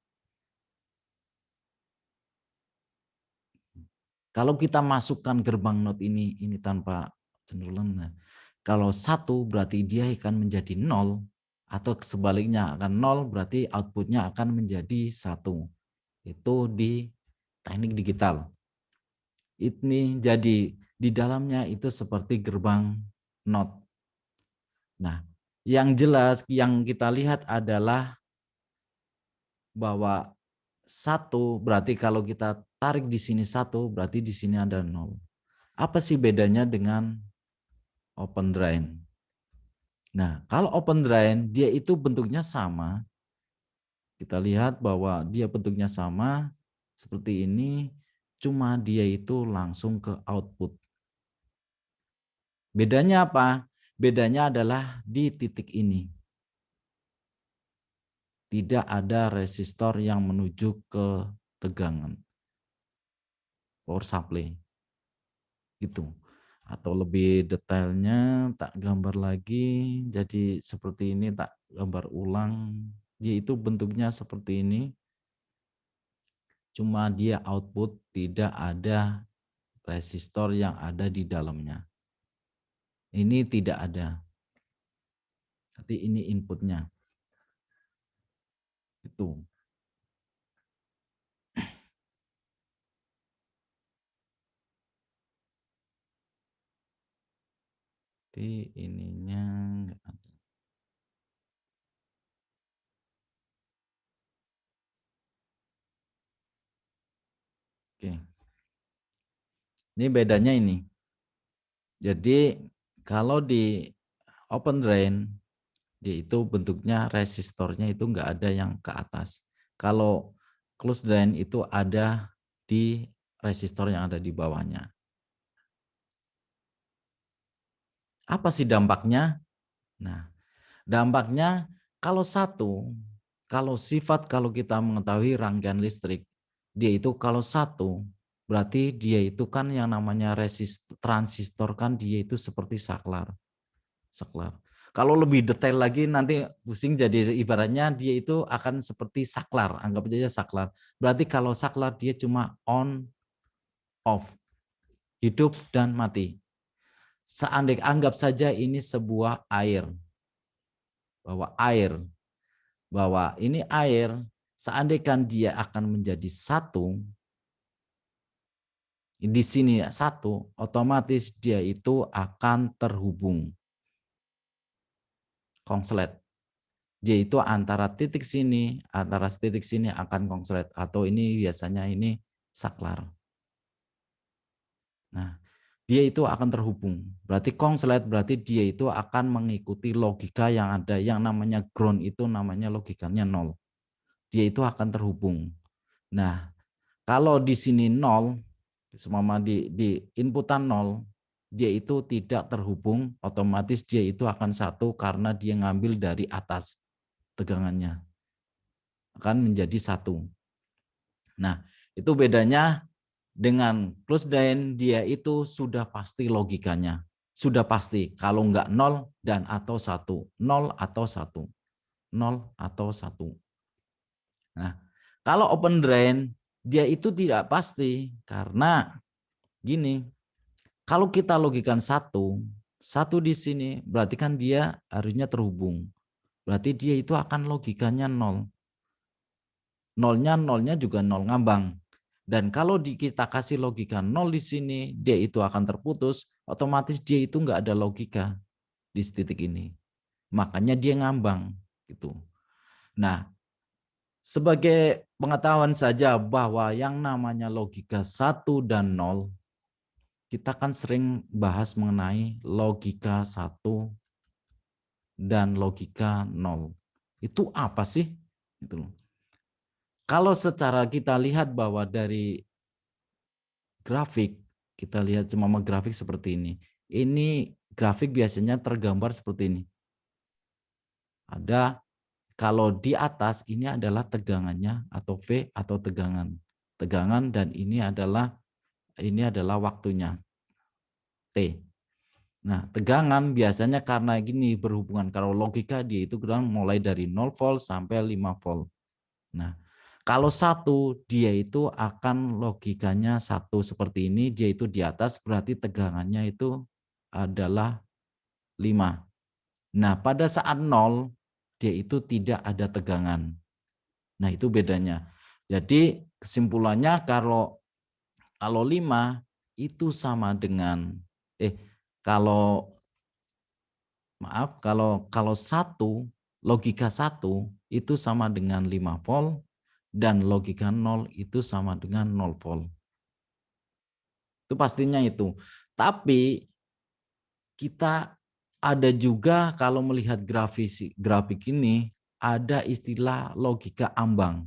Kalau kita masukkan gerbang not ini tanpa cenderung. Nah, kalau 1 berarti dia akan menjadi 0, atau sebaliknya akan 0 berarti outputnya akan menjadi 1. Itu di teknik digital. Ini jadi di dalamnya itu seperti gerbang not. Nah, yang jelas yang kita lihat adalah bahwa 1 berarti kalau kita tarik di sini 1 berarti di sini ada 0. Apa sih bedanya dengan open drain? Nah, kalau open drain dia itu bentuknya sama. Kita lihat bahwa dia bentuknya sama seperti ini, cuma dia itu langsung ke output. Bedanya apa? Bedanya adalah di titik ini. Tidak ada resistor yang menuju ke tegangan power supply. Gitu. Atau lebih detailnya tak gambar lagi, jadi seperti ini tak gambar ulang, dia itu bentuknya seperti ini, cuma dia output tidak ada resistor yang ada di dalamnya. Ini tidak ada, tapi ini inputnya. Itu. Jadi ininya nggak ada. Oke. Ini bedanya ini. Jadi kalau di open drain dia itu bentuknya resistornya itu enggak ada yang ke atas. Kalau close drain itu ada di resistor yang ada di bawahnya. Apa sih dampaknya? Nah, dampaknya kalau kalau kita mengetahui rangkaian listrik, dia itu kalau 1 berarti dia itu kan yang namanya transistor kan dia itu seperti saklar. Kalau lebih detail lagi nanti pusing, jadi ibaratnya dia itu akan seperti saklar, anggap aja saklar. Berarti kalau saklar dia cuma on, off, hidup dan mati. Seandainya anggap saja ini sebuah air, bahwa ini air, seandainya dia akan menjadi 1, di sini 1, otomatis dia itu akan terhubung konslet. Dia itu antara titik sini akan konslet, atau ini biasanya ini saklar. Nah, dia itu akan terhubung. Berarti konslet berarti dia itu akan mengikuti logika yang ada, yang namanya ground itu namanya logikanya 0. Dia itu akan terhubung. Nah, kalau di sini 0, semama di inputan 0, dia itu tidak terhubung, otomatis dia itu akan 1 karena dia ngambil dari atas tegangannya. Akan menjadi 1. Nah, itu bedanya dengan close drain, dia itu sudah pasti logikanya. Sudah pasti, kalau enggak 0 dan atau 1. 0 atau 1. 0 atau 1. Nah, kalau open drain, dia itu tidak pasti. Karena gini, kalau kita logikan 1 di sini, berarti kan dia harusnya terhubung. Berarti dia itu akan logikanya 0. Nolnya juga 0 ngambang. Dan kalau kita kasih logika 0 di sini, dia itu akan terputus, otomatis dia itu enggak ada logika di titik ini. Makanya dia ngambang gitu. Nah, sebagai pengetahuan saja bahwa yang namanya logika 1 dan 0, kita kan sering bahas mengenai logika 1 dan logika 0. Itu apa sih? Gitu loh. Kalau secara kita lihat bahwa dari grafik, kita lihat cuma grafik seperti ini. Ini grafik biasanya tergambar seperti ini. Ada, kalau di atas ini adalah tegangannya atau V atau tegangan. Tegangan, dan ini adalah waktunya T. Nah, tegangan biasanya karena gini berhubungan, kalau logika dia itu mulai dari 0 volt sampai 5 volt. Nah, Kalau 1, dia itu akan logikanya 1 seperti ini, dia itu di atas, berarti tegangannya itu adalah 5. Nah, pada saat 0, dia itu tidak ada tegangan. Nah, itu bedanya. Jadi kesimpulannya kalau 5 itu sama dengan kalau 1, logika 1 itu sama dengan 5 volt dan logika 0 itu sama dengan 0 volt. Itu pastinya itu. Tapi kita ada juga kalau melihat grafik ini ada istilah logika ambang.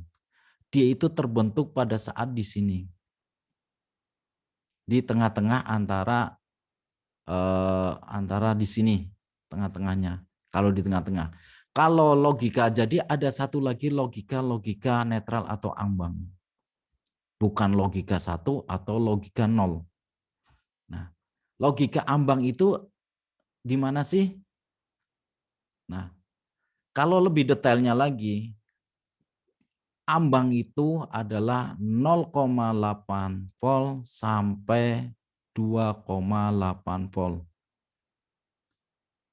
Dia itu terbentuk pada saat di sini. Di tengah-tengah antara di sini, tengah-tengahnya. Kalau di tengah-tengah. Kalau logika, jadi ada satu lagi logika netral atau ambang. Bukan logika 1 atau logika 0. Nah, logika ambang itu di mana sih? Nah, kalau lebih detailnya lagi, ambang itu adalah 0,8 volt sampai 2,8 volt.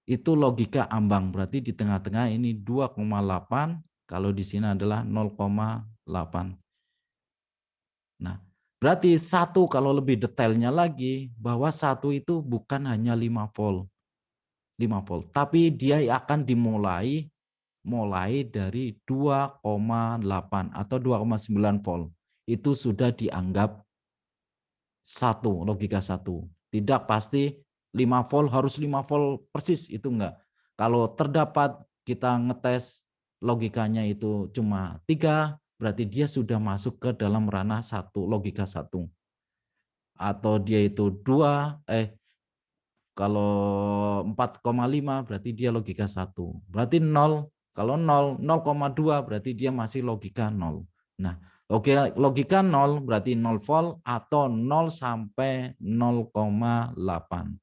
Itu logika ambang, berarti di tengah-tengah ini 2,8, kalau di sini adalah 0,8. Nah, berarti 1 kalau lebih detailnya lagi, bahwa 1 itu bukan hanya 5 volt, tapi dia akan dimulai dari 2,8 atau 2,9 volt. Itu sudah dianggap 1, logika 1. Tidak pasti 5 volt harus 5 volt persis, itu enggak. Kalau terdapat kita ngetes logikanya itu cuma 3, berarti dia sudah masuk ke dalam ranah 1, logika 1. Atau dia itu 2, kalau 4,5 berarti dia logika 1. Berarti 0, kalau 0,2 berarti dia masih logika 0. Nah, logika 0 berarti 0 volt atau 0 sampai 0,8.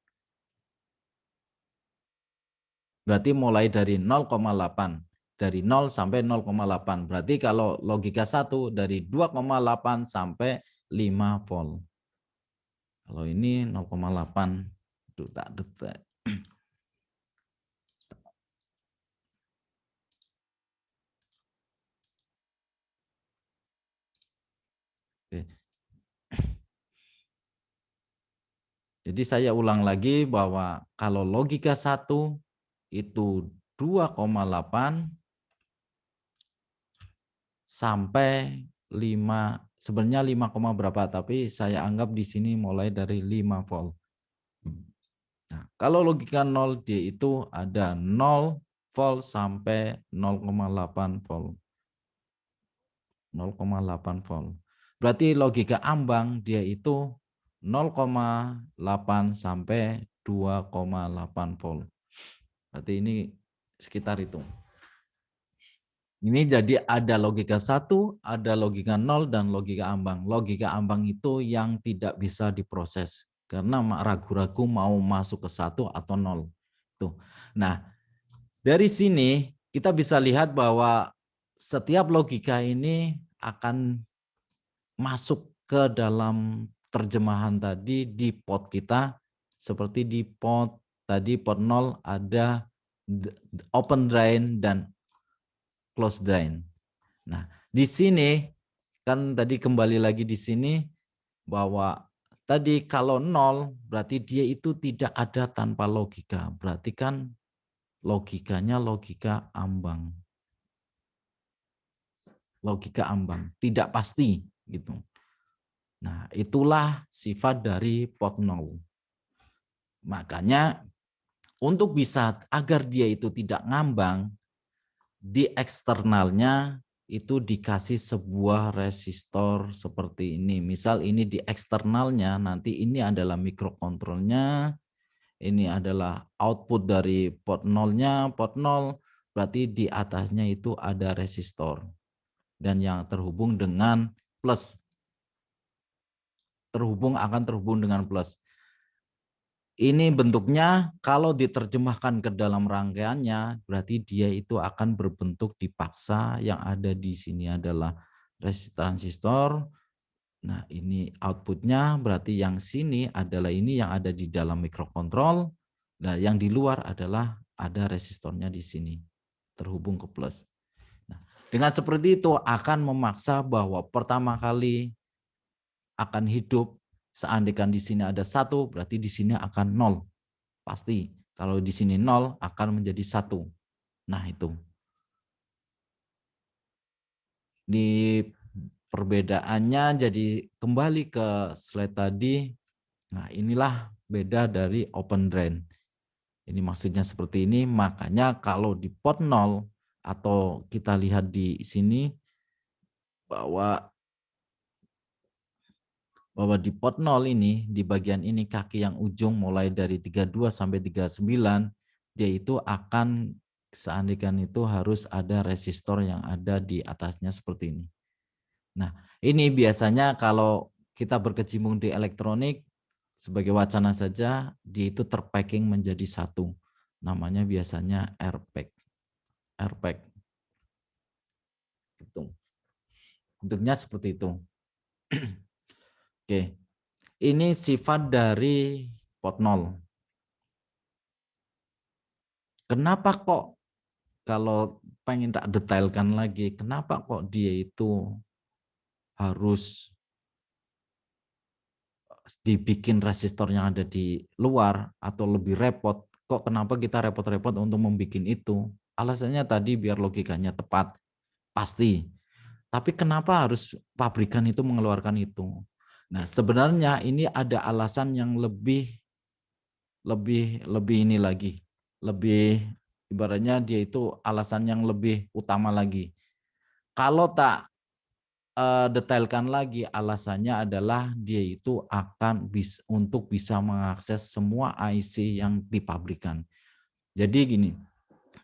Berarti mulai dari 0,8. Dari 0 sampai 0,8. Berarti kalau logika 1 dari 2,8 sampai 5 volt. Kalau ini 0,8. Tak detek. Oke. Jadi saya ulang lagi bahwa kalau logika 1 itu 2,8 sampai 5, sebenarnya 5, berapa, tapi saya anggap di sini mulai dari 5 volt. Nah, kalau logika 0 dia itu ada 0 volt sampai 0,8 volt. 0,8 volt. Berarti logika ambang dia itu 0,8 sampai 2,8 volt. Berarti ini sekitar itu. Ini jadi ada logika 1, ada logika 0, dan logika ambang. Logika ambang itu yang tidak bisa diproses karena ragu-ragu mau masuk ke 1 atau 0. Tuh. Nah, dari sini kita bisa lihat bahwa setiap logika ini akan masuk ke dalam terjemahan tadi di pot kita. Seperti di pot tadi, pot 0 ada open drain dan close drain. Nah, di sini kan tadi kembali lagi di sini bahwa tadi kalau 0 berarti dia itu tidak ada tanpa logika. Berarti kan logikanya logika ambang. Logika ambang, tidak pasti gitu. Nah, itulah sifat dari pot 0. Makanya untuk bisa agar dia itu tidak ngambang, di eksternalnya itu dikasih sebuah resistor seperti ini. Misal ini di eksternalnya, nanti ini adalah mikrokontrolnya, ini adalah output dari pot 0-nya, pot 0, berarti di atasnya itu ada resistor. Dan yang terhubung dengan plus. Akan terhubung dengan plus. Ini bentuknya kalau diterjemahkan ke dalam rangkaiannya berarti dia itu akan berbentuk dipaksa. Yang ada di sini adalah transistor. Nah, ini outputnya berarti yang sini adalah ini yang ada di dalam mikrokontrol. Nah, yang di luar adalah ada resistornya di sini terhubung ke plus. Nah, dengan seperti itu akan memaksa bahwa pertama kali akan hidup, seandainya di sini ada 1, berarti di sini akan 0. Pasti. Kalau di sini 0 akan menjadi 1. Nah, itu. Di perbedaannya jadi kembali ke slide tadi. Nah, inilah beda dari open drain. Ini maksudnya seperti ini, makanya kalau di pot 0 atau kita lihat di sini bahwa di pot 0 ini, di bagian ini kaki yang ujung mulai dari 32 sampai 39, dia itu akan seandainya itu harus ada resistor yang ada di atasnya seperti ini. Nah, ini biasanya kalau kita berkecimpung di elektronik, sebagai wacana saja, dia itu terpacking menjadi satu. Namanya biasanya airbag. Airbag. Gitu. Bentuknya seperti itu. Oke. Ini sifat dari pot 0. Kenapa kok kalau pengen tak detailkan lagi, kenapa kok dia itu harus dibikin resistor yang ada di luar atau lebih repot? Kok kenapa kita repot-repot untuk membuat itu? Alasannya tadi biar logikanya tepat, pasti. Tapi kenapa harus pabrikan itu mengeluarkan itu? Nah, sebenarnya ini ada alasan yang lebih ini lagi. Lebih ibaratnya dia itu alasan yang lebih utama lagi. Kalau tak detailkan lagi, alasannya adalah dia itu akan untuk bisa mengakses semua IC yang dipabrikan. Jadi gini,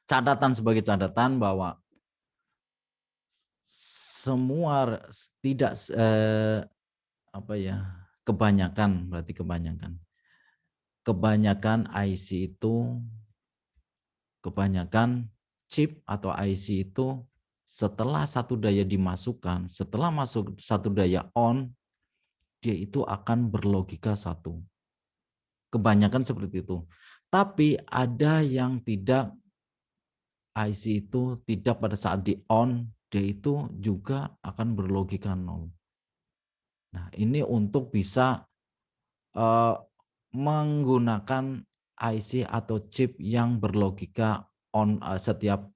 catatan sebagai catatan bahwa semua tidak kebanyakan berarti kebanyakan IC itu kebanyakan chip atau IC itu setelah satu daya dimasukkan, setelah masuk satu daya on, dia itu akan berlogika satu. Kebanyakan seperti itu. Tapi ada yang tidak, IC itu tidak pada saat di on, dia itu juga akan berlogika 0. Nah, ini untuk bisa menggunakan IC atau chip yang berlogika on, setiap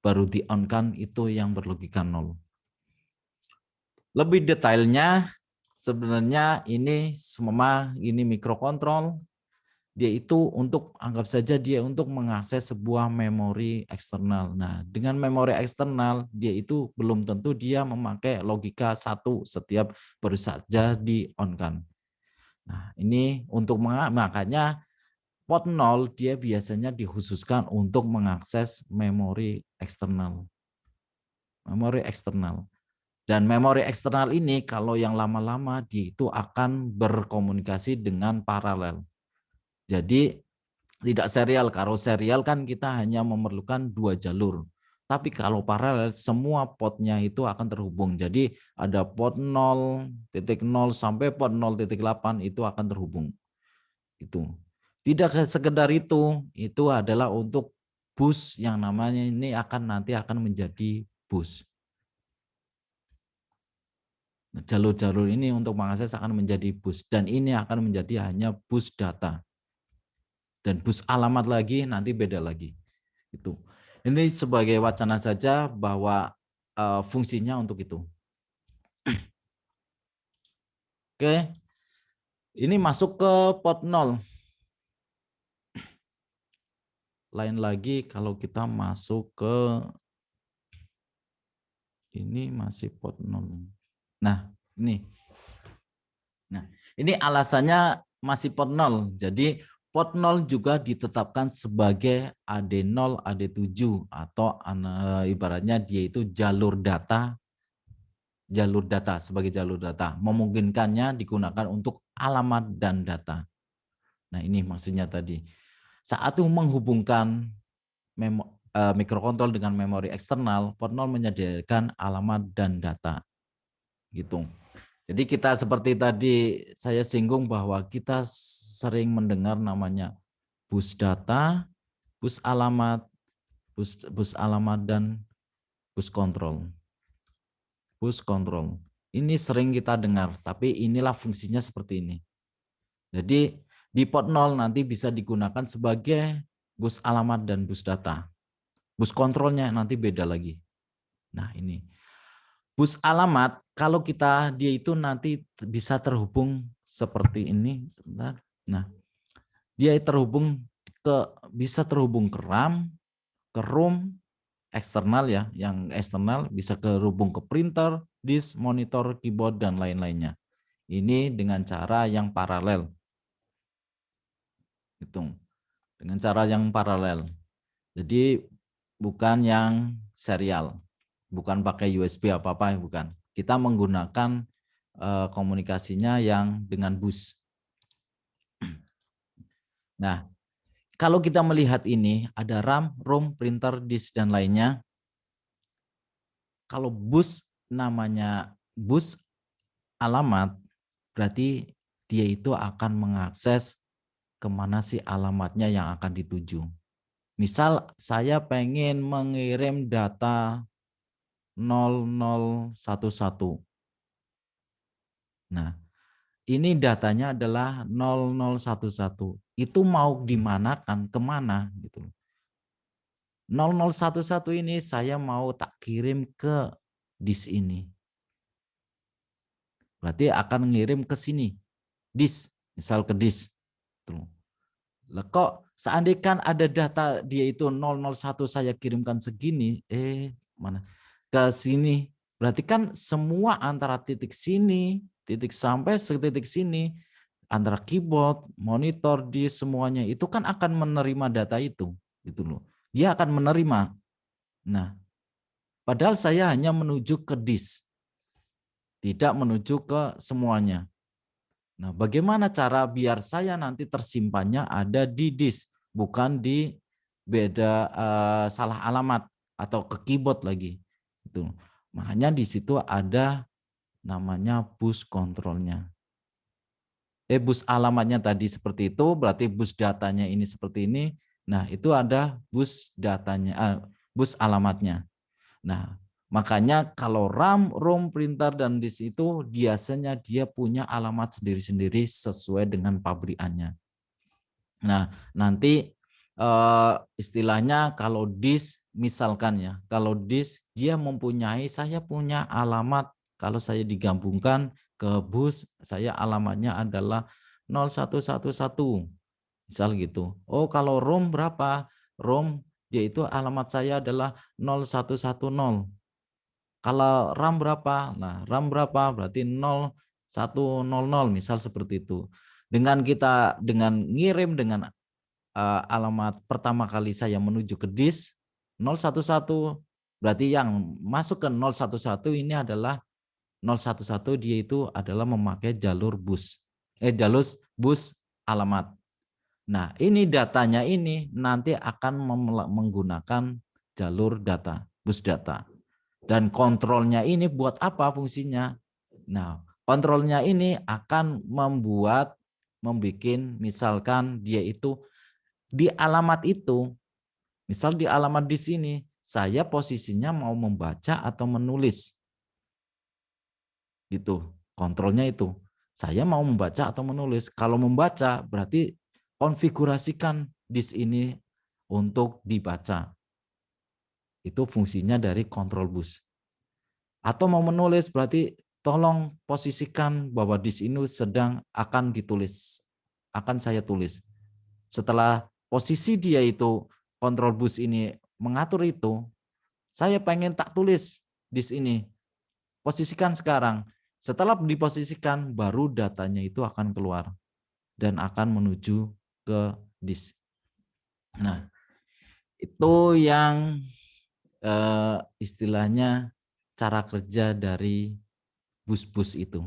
baru di on kan itu yang berlogika 0. Lebih detailnya sebenarnya ini semua ini mikrokontrol, dia itu untuk anggap saja dia untuk mengakses sebuah memori eksternal. Nah, dengan memori eksternal dia itu belum tentu dia memakai logika 1 setiap baru saja di on kan. Nah, ini untuk makanya pot 0 dia biasanya dikhususkan untuk mengakses memori eksternal. Memori eksternal. Dan memori eksternal ini kalau yang lama-lama dia itu akan berkomunikasi dengan paralel. Jadi tidak serial. Kalau serial kan kita hanya memerlukan 2 jalur. Tapi kalau paralel semua potnya itu akan terhubung. Jadi ada pot 0.0 sampai pot 0.8 itu akan terhubung. Itu. Tidak sekedar itu adalah untuk bus yang namanya ini nanti akan menjadi bus. Jalur-jalur ini untuk mengakses akan menjadi bus dan ini akan menjadi hanya bus data. Dan bus alamat lagi nanti beda lagi. Itu. Ini sebagai wacana saja bahwa fungsinya untuk itu. Oke. Ini masuk ke pot 0. Lain lagi kalau kita masuk ke ini masih pot 0. Nah, ini. Nah, ini alasannya masih pot 0. Jadi pot 0 juga ditetapkan sebagai AD0, AD7 atau ibaratnya dia itu jalur data sebagai jalur data. Memungkinkannya digunakan untuk alamat dan data. Nah, ini maksudnya tadi. Saat itu menghubungkan mikrokontrol dengan memori eksternal, pot 0 menyediakan alamat dan data. gitu. Jadi kita seperti tadi saya singgung bahwa kita sering mendengar namanya bus data, bus alamat, bus alamat dan bus kontrol. Bus kontrol. Ini sering kita dengar, tapi inilah fungsinya seperti ini. Jadi di port 0 nanti bisa digunakan sebagai bus alamat dan bus data. Bus kontrolnya nanti beda lagi. Nah ini. Bus alamat, kalau dia itu nanti bisa terhubung seperti ini. Sebentar. Nah, dia bisa terhubung ke RAM, ke ROM, eksternal ya, yang eksternal bisa terhubung ke printer, disk, monitor, keyboard, dan lain-lainnya. Ini dengan cara yang paralel. Hitung. Dengan cara yang paralel. Jadi bukan yang serial. Bukan pakai USB apa-apa, bukan. Kita menggunakan komunikasinya yang dengan bus. Nah, kalau kita melihat ini ada RAM, ROM, printer, disk, dan lainnya. Kalau bus namanya bus alamat, berarti dia itu akan mengakses kemana sih alamatnya yang akan dituju. Misal saya pengen mengirim data 0011. Nah, ini datanya adalah 0011. Itu mau dimanakan, kemana gitu. 0011 ini saya mau tak kirim ke disk ini. Berarti akan ngirim ke sini. Disk, misal ke disk. Lah kok seandainya ada data dia itu 001 saya kirimkan segini, mana? Ke sini. Berarti kan semua antara titik sini, titik sampai titik sini, antara keyboard, monitor, disk semuanya itu kan akan menerima data itu, gitu loh. Dia akan menerima. Nah, padahal saya hanya menuju ke disk, tidak menuju ke semuanya. Nah, bagaimana cara biar saya nanti tersimpannya ada di disk, bukan di beda salah alamat atau ke keyboard lagi. Itu. Makanya di situ ada namanya bus kontrolnya. Bus alamatnya tadi seperti itu, berarti bus datanya ini seperti ini. Nah, itu ada bus datanya, bus alamatnya. Nah, makanya kalau RAM, ROM, printer, dan disk itu biasanya dia punya alamat sendiri-sendiri sesuai dengan pabrikannya. Nah, nanti istilahnya kalau disk, misalkan ya, kalau disk dia mempunyai, saya punya alamat, kalau saya digabungkan ke bus, saya alamatnya adalah 0111. Misal gitu. Oh, kalau ROM berapa? ROM yaitu alamat saya adalah 0110. Kalau RAM berapa? Nah, RAM berapa? Berarti 0100 misal seperti itu. Dengan ngirim dengan alamat pertama kali saya menuju ke disk 011, berarti yang masuk ke 011 ini adalah 011, dia itu adalah memakai jalur bus. Jalur bus alamat. Nah, ini datanya ini nanti akan menggunakan jalur data, bus data. Dan kontrolnya ini buat apa fungsinya? Nah, kontrolnya ini akan membuat misalkan dia itu di alamat itu, misal di alamat di sini, saya posisinya mau membaca atau menulis. Gitu. Kontrolnya itu. Saya mau membaca atau menulis. Kalau membaca berarti konfigurasikan disk ini untuk dibaca. Itu fungsinya dari kontrol bus. Atau mau menulis berarti tolong posisikan bahwa disk ini sedang akan ditulis. Akan saya tulis. Setelah posisi dia itu kontrol bus ini mengatur itu, saya pengen tak tulis disk ini. Posisikan sekarang. Setelah diposisikan baru datanya itu akan keluar dan akan menuju ke disk. Nah, itu yang istilahnya cara kerja dari bus-bus itu.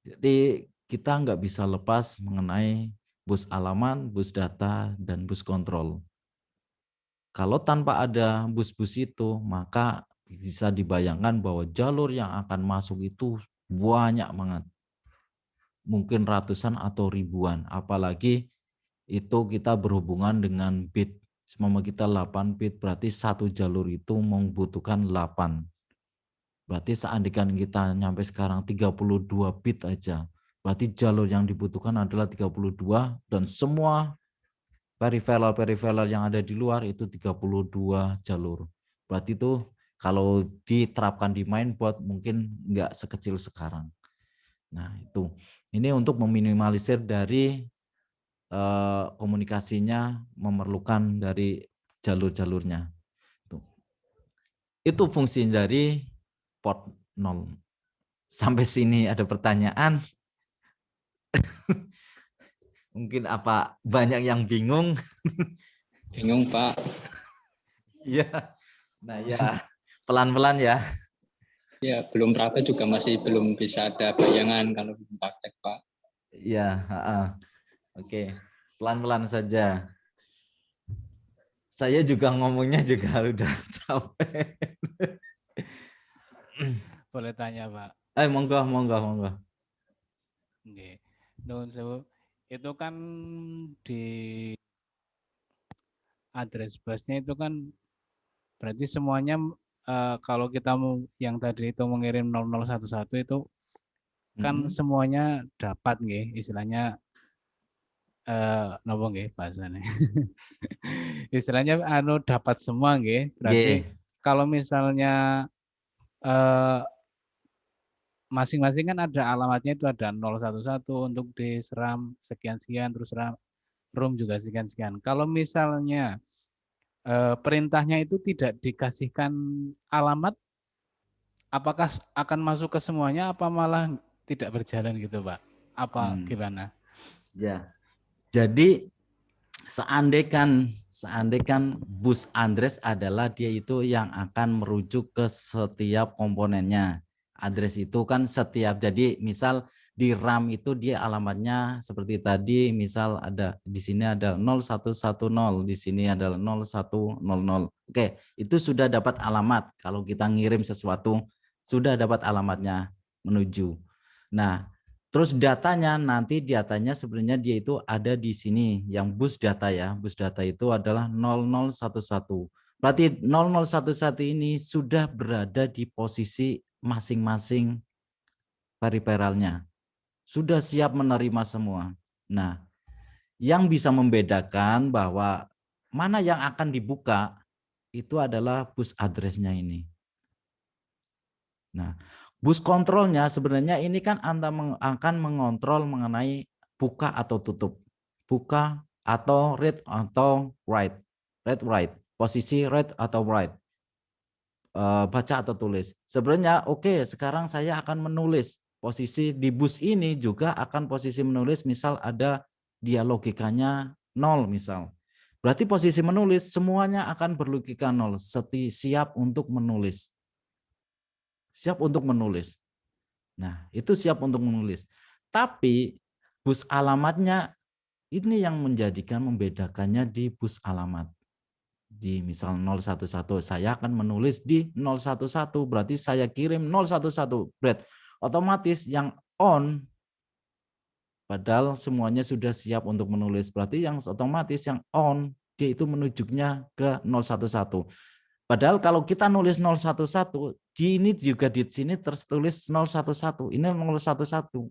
Jadi kita nggak bisa lepas mengenai bus alamat, bus data, dan bus kontrol. Kalau tanpa ada bus-bus itu, maka bisa dibayangkan bahwa jalur yang akan masuk itu banyak banget. Mungkin ratusan atau ribuan. Apalagi itu kita berhubungan dengan bit. Semua kita 8 bit, berarti satu jalur itu membutuhkan 8. Berarti seandainya kita nyampe sekarang 32 bit aja, berarti jalur yang dibutuhkan adalah 32 dan semua peripheral yang ada di luar itu 32 jalur. Berarti itu kalau diterapkan di mainboard mungkin nggak sekecil sekarang. Nah itu, ini untuk meminimalisir dari komunikasinya memerlukan dari jalur-jalurnya. Itu fungsi dari port 0. Sampai sini ada pertanyaan? Mungkin apa banyak yang bingung? Bingung, Pak. Iya. Nah ya, pelan-pelan ya. Ya, belum praktek juga masih belum bisa ada bayangan kalau belum praktek, Pak. Iya, oke. Pelan-pelan saja. Saya juga ngomongnya juga udah capek. Boleh tanya, Pak? Monggo. Oke. Nuhun sewu. Itu kan di address busnya itu kan berarti semuanya kalau kita mau yang tadi itu mengirim 0011 itu kan semuanya dapat nggih, istilahnya napa nggih bahasane. Istilahnya dapat semua nggih. Berarti kalau misalnya masing-masing kan ada alamatnya, itu ada 011 untuk di SRAM sekian-sekian, terus room juga sekian-sekian. Kalau misalnya perintahnya itu tidak dikasihkan alamat, apakah akan masuk ke semuanya apa malah tidak berjalan gitu, Pak? Apa gimana? Ya. Jadi seandainya bus address adalah dia itu yang akan merujuk ke setiap komponennya. Address itu kan setiap, jadi misal di RAM itu dia alamatnya seperti tadi, misal ada di sini ada 0110, di sini adalah 0100. Oke, itu sudah dapat alamat. Kalau kita ngirim sesuatu sudah dapat alamatnya menuju. Nah, terus datanya sebenarnya dia itu ada di sini yang bus data ya. Bus data itu adalah 0011. Berarti 0011 ini sudah berada di posisi masing-masing peripheralnya. Sudah siap menerima semua. Nah, yang bisa membedakan bahwa mana yang akan dibuka itu adalah bus address-nya ini. Nah, bus kontrolnya sebenarnya ini kan Anda akan mengontrol mengenai buka atau tutup. Buka atau read atau write. Read, write. Posisi read atau write. Baca atau tulis. Sebenarnya oke, sekarang saya akan menulis. Posisi di bus ini juga akan posisi menulis, misal ada dia logikanya 0 misal. Berarti posisi menulis semuanya akan berlogika 0, siap untuk menulis. Siap untuk menulis. Nah, itu siap untuk menulis. Tapi bus alamatnya ini yang membedakannya di bus alamat. Di misal 011, saya akan menulis di 011, berarti saya kirim 011. Otomatis yang on, padahal semuanya sudah siap untuk menulis. Berarti yang otomatis yang on, dia itu menunjuknya ke 011. Padahal kalau kita nulis 011, di ini juga di sini tertulis 011. Ini 011.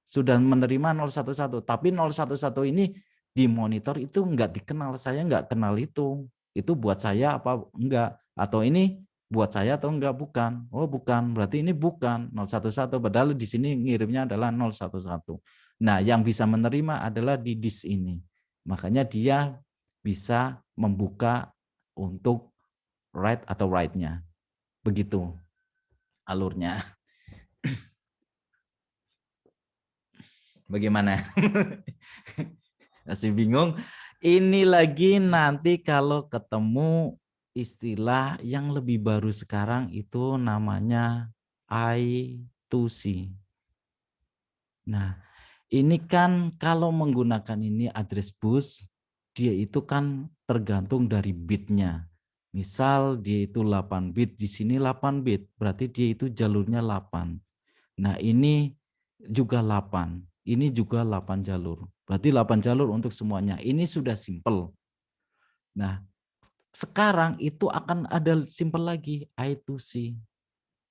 Sudah menerima 011. Tapi 011 ini di monitor itu enggak dikenal. Saya enggak kenal itu. Itu buat saya apa enggak? Atau ini buat saya atau enggak? Bukan. Oh bukan. Berarti ini bukan 011. Padahal di sini ngirimnya adalah 011. Nah yang bisa menerima adalah di disk ini. Makanya dia bisa membuka untuk write atau write-nya. Begitu alurnya. Bagaimana? Masih bingung? Ini lagi nanti kalau ketemu istilah yang lebih baru sekarang itu namanya I2C. Nah, ini kan kalau menggunakan ini address bus, dia itu kan tergantung dari bitnya. Misal dia itu 8 bit, di sini 8 bit, berarti dia itu jalurnya 8. Nah, ini juga 8. Ini juga 8 jalur. Berarti 8 jalur untuk semuanya. Ini sudah simple. Nah, sekarang itu akan ada simple lagi, I2C,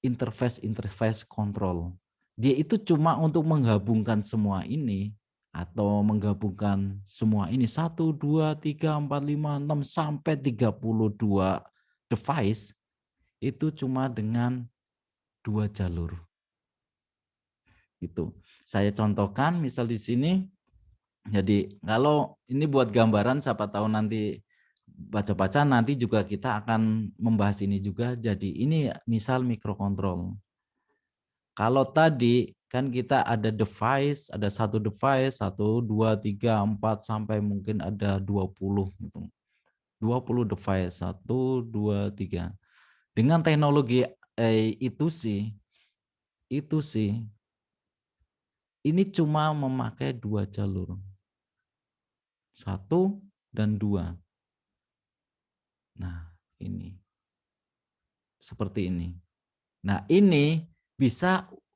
interface control. Dia itu cuma untuk menggabungkan semua ini atau menggabungkan semua ini 1, 2, 3, 4, 5, 6 sampai 32 device itu cuma dengan 2 jalur. Itu. Saya contohkan misal di sini. Jadi kalau ini buat gambaran, siapa tahu nanti baca-baca nanti juga kita akan membahas ini juga. Jadi ini misal mikrokontrol. Kalau tadi kan kita ada device, ada 1 device, 1, 2, 3, 4 sampai mungkin ada 20 gitu. 20 device, 1, 2, 3. Dengan teknologi itu sih ini cuma memakai 2 jalur. 1 dan 2. Nah, ini. Seperti ini. Nah, ini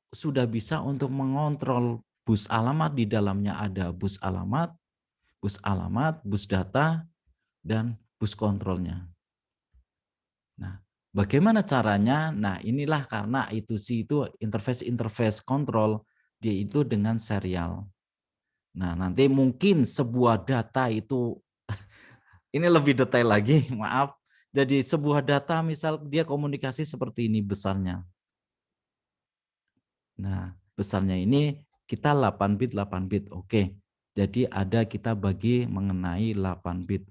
sudah bisa untuk mengontrol bus alamat. Di dalamnya ada bus alamat, bus data, dan bus kontrolnya. Nah, bagaimana caranya? Nah, inilah karena itu interface control, dia itu dengan serial. Nah, nanti mungkin sebuah data itu, ini lebih detail lagi, maaf. Jadi sebuah data misal dia komunikasi seperti ini besarnya. Nah, besarnya ini kita 8 bit, 8 bit. Oke. Jadi ada kita bagi mengenai 8 bit.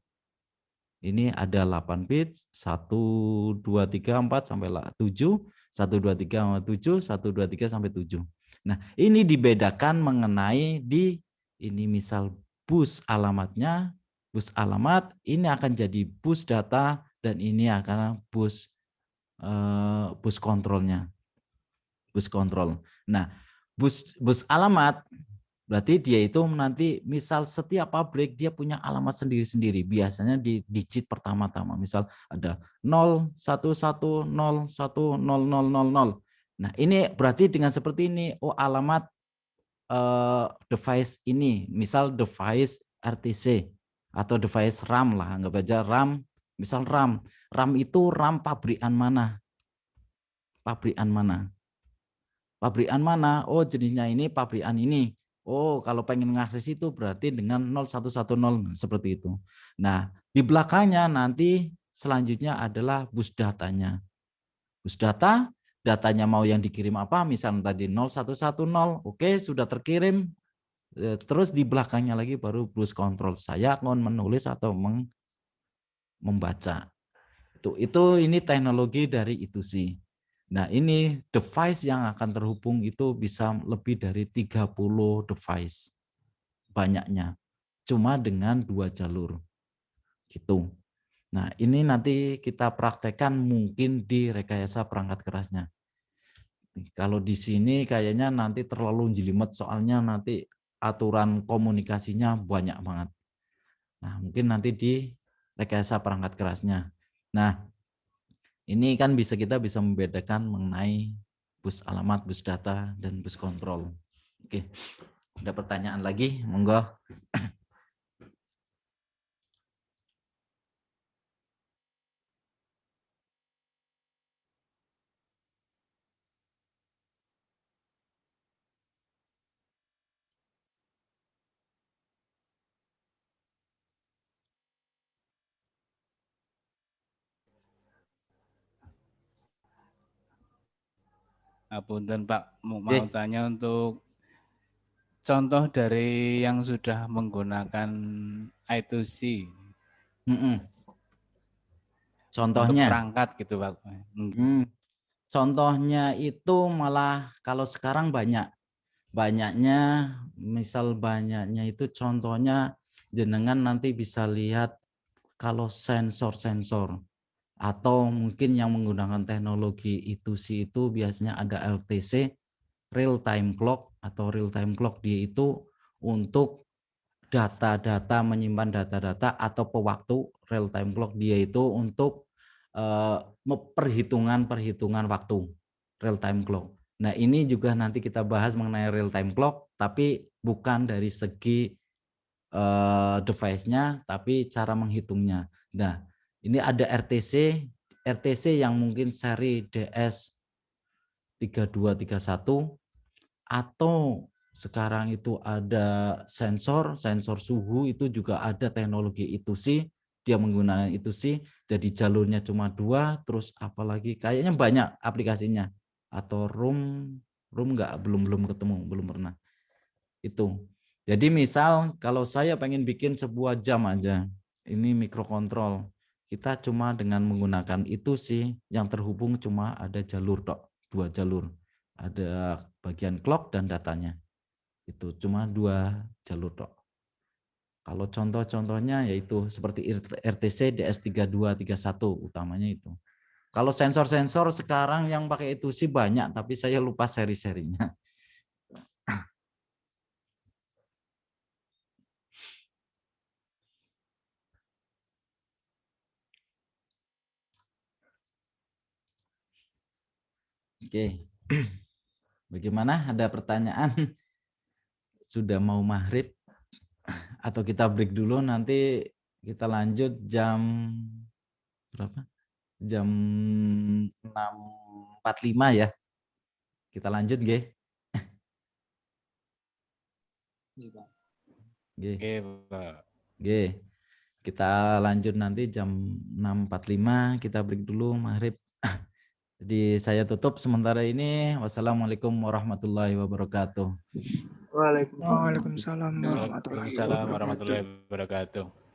Ini ada 8 bit, 1, 2, 3, 4 sampai 7, 1, 2, 3 sampai 7, 1, 2, 3 sampai 7. Nah, ini dibedakan mengenai ini misal bus alamatnya, bus alamat ini akan jadi bus data dan ini akan bus kontrolnya. Bus kontrol. Nah, bus alamat berarti dia itu nanti misal setiap pabrik dia punya alamat sendiri-sendiri. Biasanya di digit pertama-tama. Misal ada 01101000. Nah, ini berarti dengan seperti ini, oh alamat device ini, misal device RTC atau device RAM lah, anggap aja RAM, misal RAM. RAM itu RAM pabrikan mana? Pabrikan mana? Pabrikan mana? Oh, jenisnya ini pabrikan ini. Oh, kalau pengen mengakses itu berarti dengan 0110 seperti itu. Nah, di belakangnya nanti selanjutnya adalah bus datanya. Bus data, datanya mau yang dikirim apa? Misalnya tadi 0110, oke, sudah terkirim. Terus di belakangnya lagi baru bus kontrol. Saya akan menulis atau membaca. Itu ini teknologi dari itu sih. Nah, ini device yang akan terhubung itu bisa lebih dari 30 device banyaknya. Cuma dengan 2 jalur. Gitu. Nah, ini nanti kita praktekkan mungkin di rekayasa perangkat kerasnya. Kalau di sini kayaknya nanti terlalu jelimet soalnya nanti aturan komunikasinya banyak banget. Nah, mungkin nanti di rekayasa perangkat kerasnya. Nah, ini kan kita bisa membedakan mengenai bus alamat, bus data, dan bus kontrol. Oke, ada pertanyaan lagi? Monggo. Punten Pak, mau Oke. tanya untuk contoh dari yang sudah menggunakan I2C untuk Contohnya, perangkat gitu Pak. contohnya itu malah kalau sekarang banyaknya, misal banyaknya itu contohnya jenengan nanti bisa lihat kalau sensor-sensor atau mungkin yang menggunakan teknologi itu biasanya ada LTC, real time clock atau real time clock. Dia itu untuk data-data, menyimpan data-data, atau pewaktu real time clock dia itu untuk perhitungan waktu real time clock. Nah, ini juga nanti kita bahas mengenai real time clock, tapi bukan dari segi device-nya, tapi cara menghitungnya. Nah, ini ada RTC yang mungkin seri DS3231, atau sekarang itu ada sensor suhu, itu juga ada teknologi itu sih, dia menggunakan itu sih, jadi jalurnya cuma 2, terus apalagi kayaknya banyak aplikasinya, atau room belum ketemu, belum pernah itu. Jadi misal kalau saya pengen bikin sebuah jam aja, ini mikrokontrol, kita cuma dengan menggunakan itu sih, yang terhubung cuma ada jalur tok, 2 jalur, ada bagian clock dan datanya, itu cuma 2 jalur tok. Kalau contoh-contohnya yaitu seperti RTC DS3231 utamanya itu. Kalau sensor-sensor sekarang yang pakai itu sih banyak, tapi saya lupa seri-serinya. Oke. Bagaimana? Ada pertanyaan? Sudah mau maghrib? Atau kita break dulu, nanti kita lanjut jam berapa? Jam 6.45 ya. Kita lanjut, nggih. Nggih. Oke, Pak. Nggih. Kita lanjut nanti jam 6.45, kita break dulu maghrib. Jadi saya tutup sementara ini. Wassalamualaikum warahmatullahi wabarakatuh. Waalaikumsalam warahmatullahi Waalaikumsalam wabarakatuh. warahmatullahi wabarakatuh.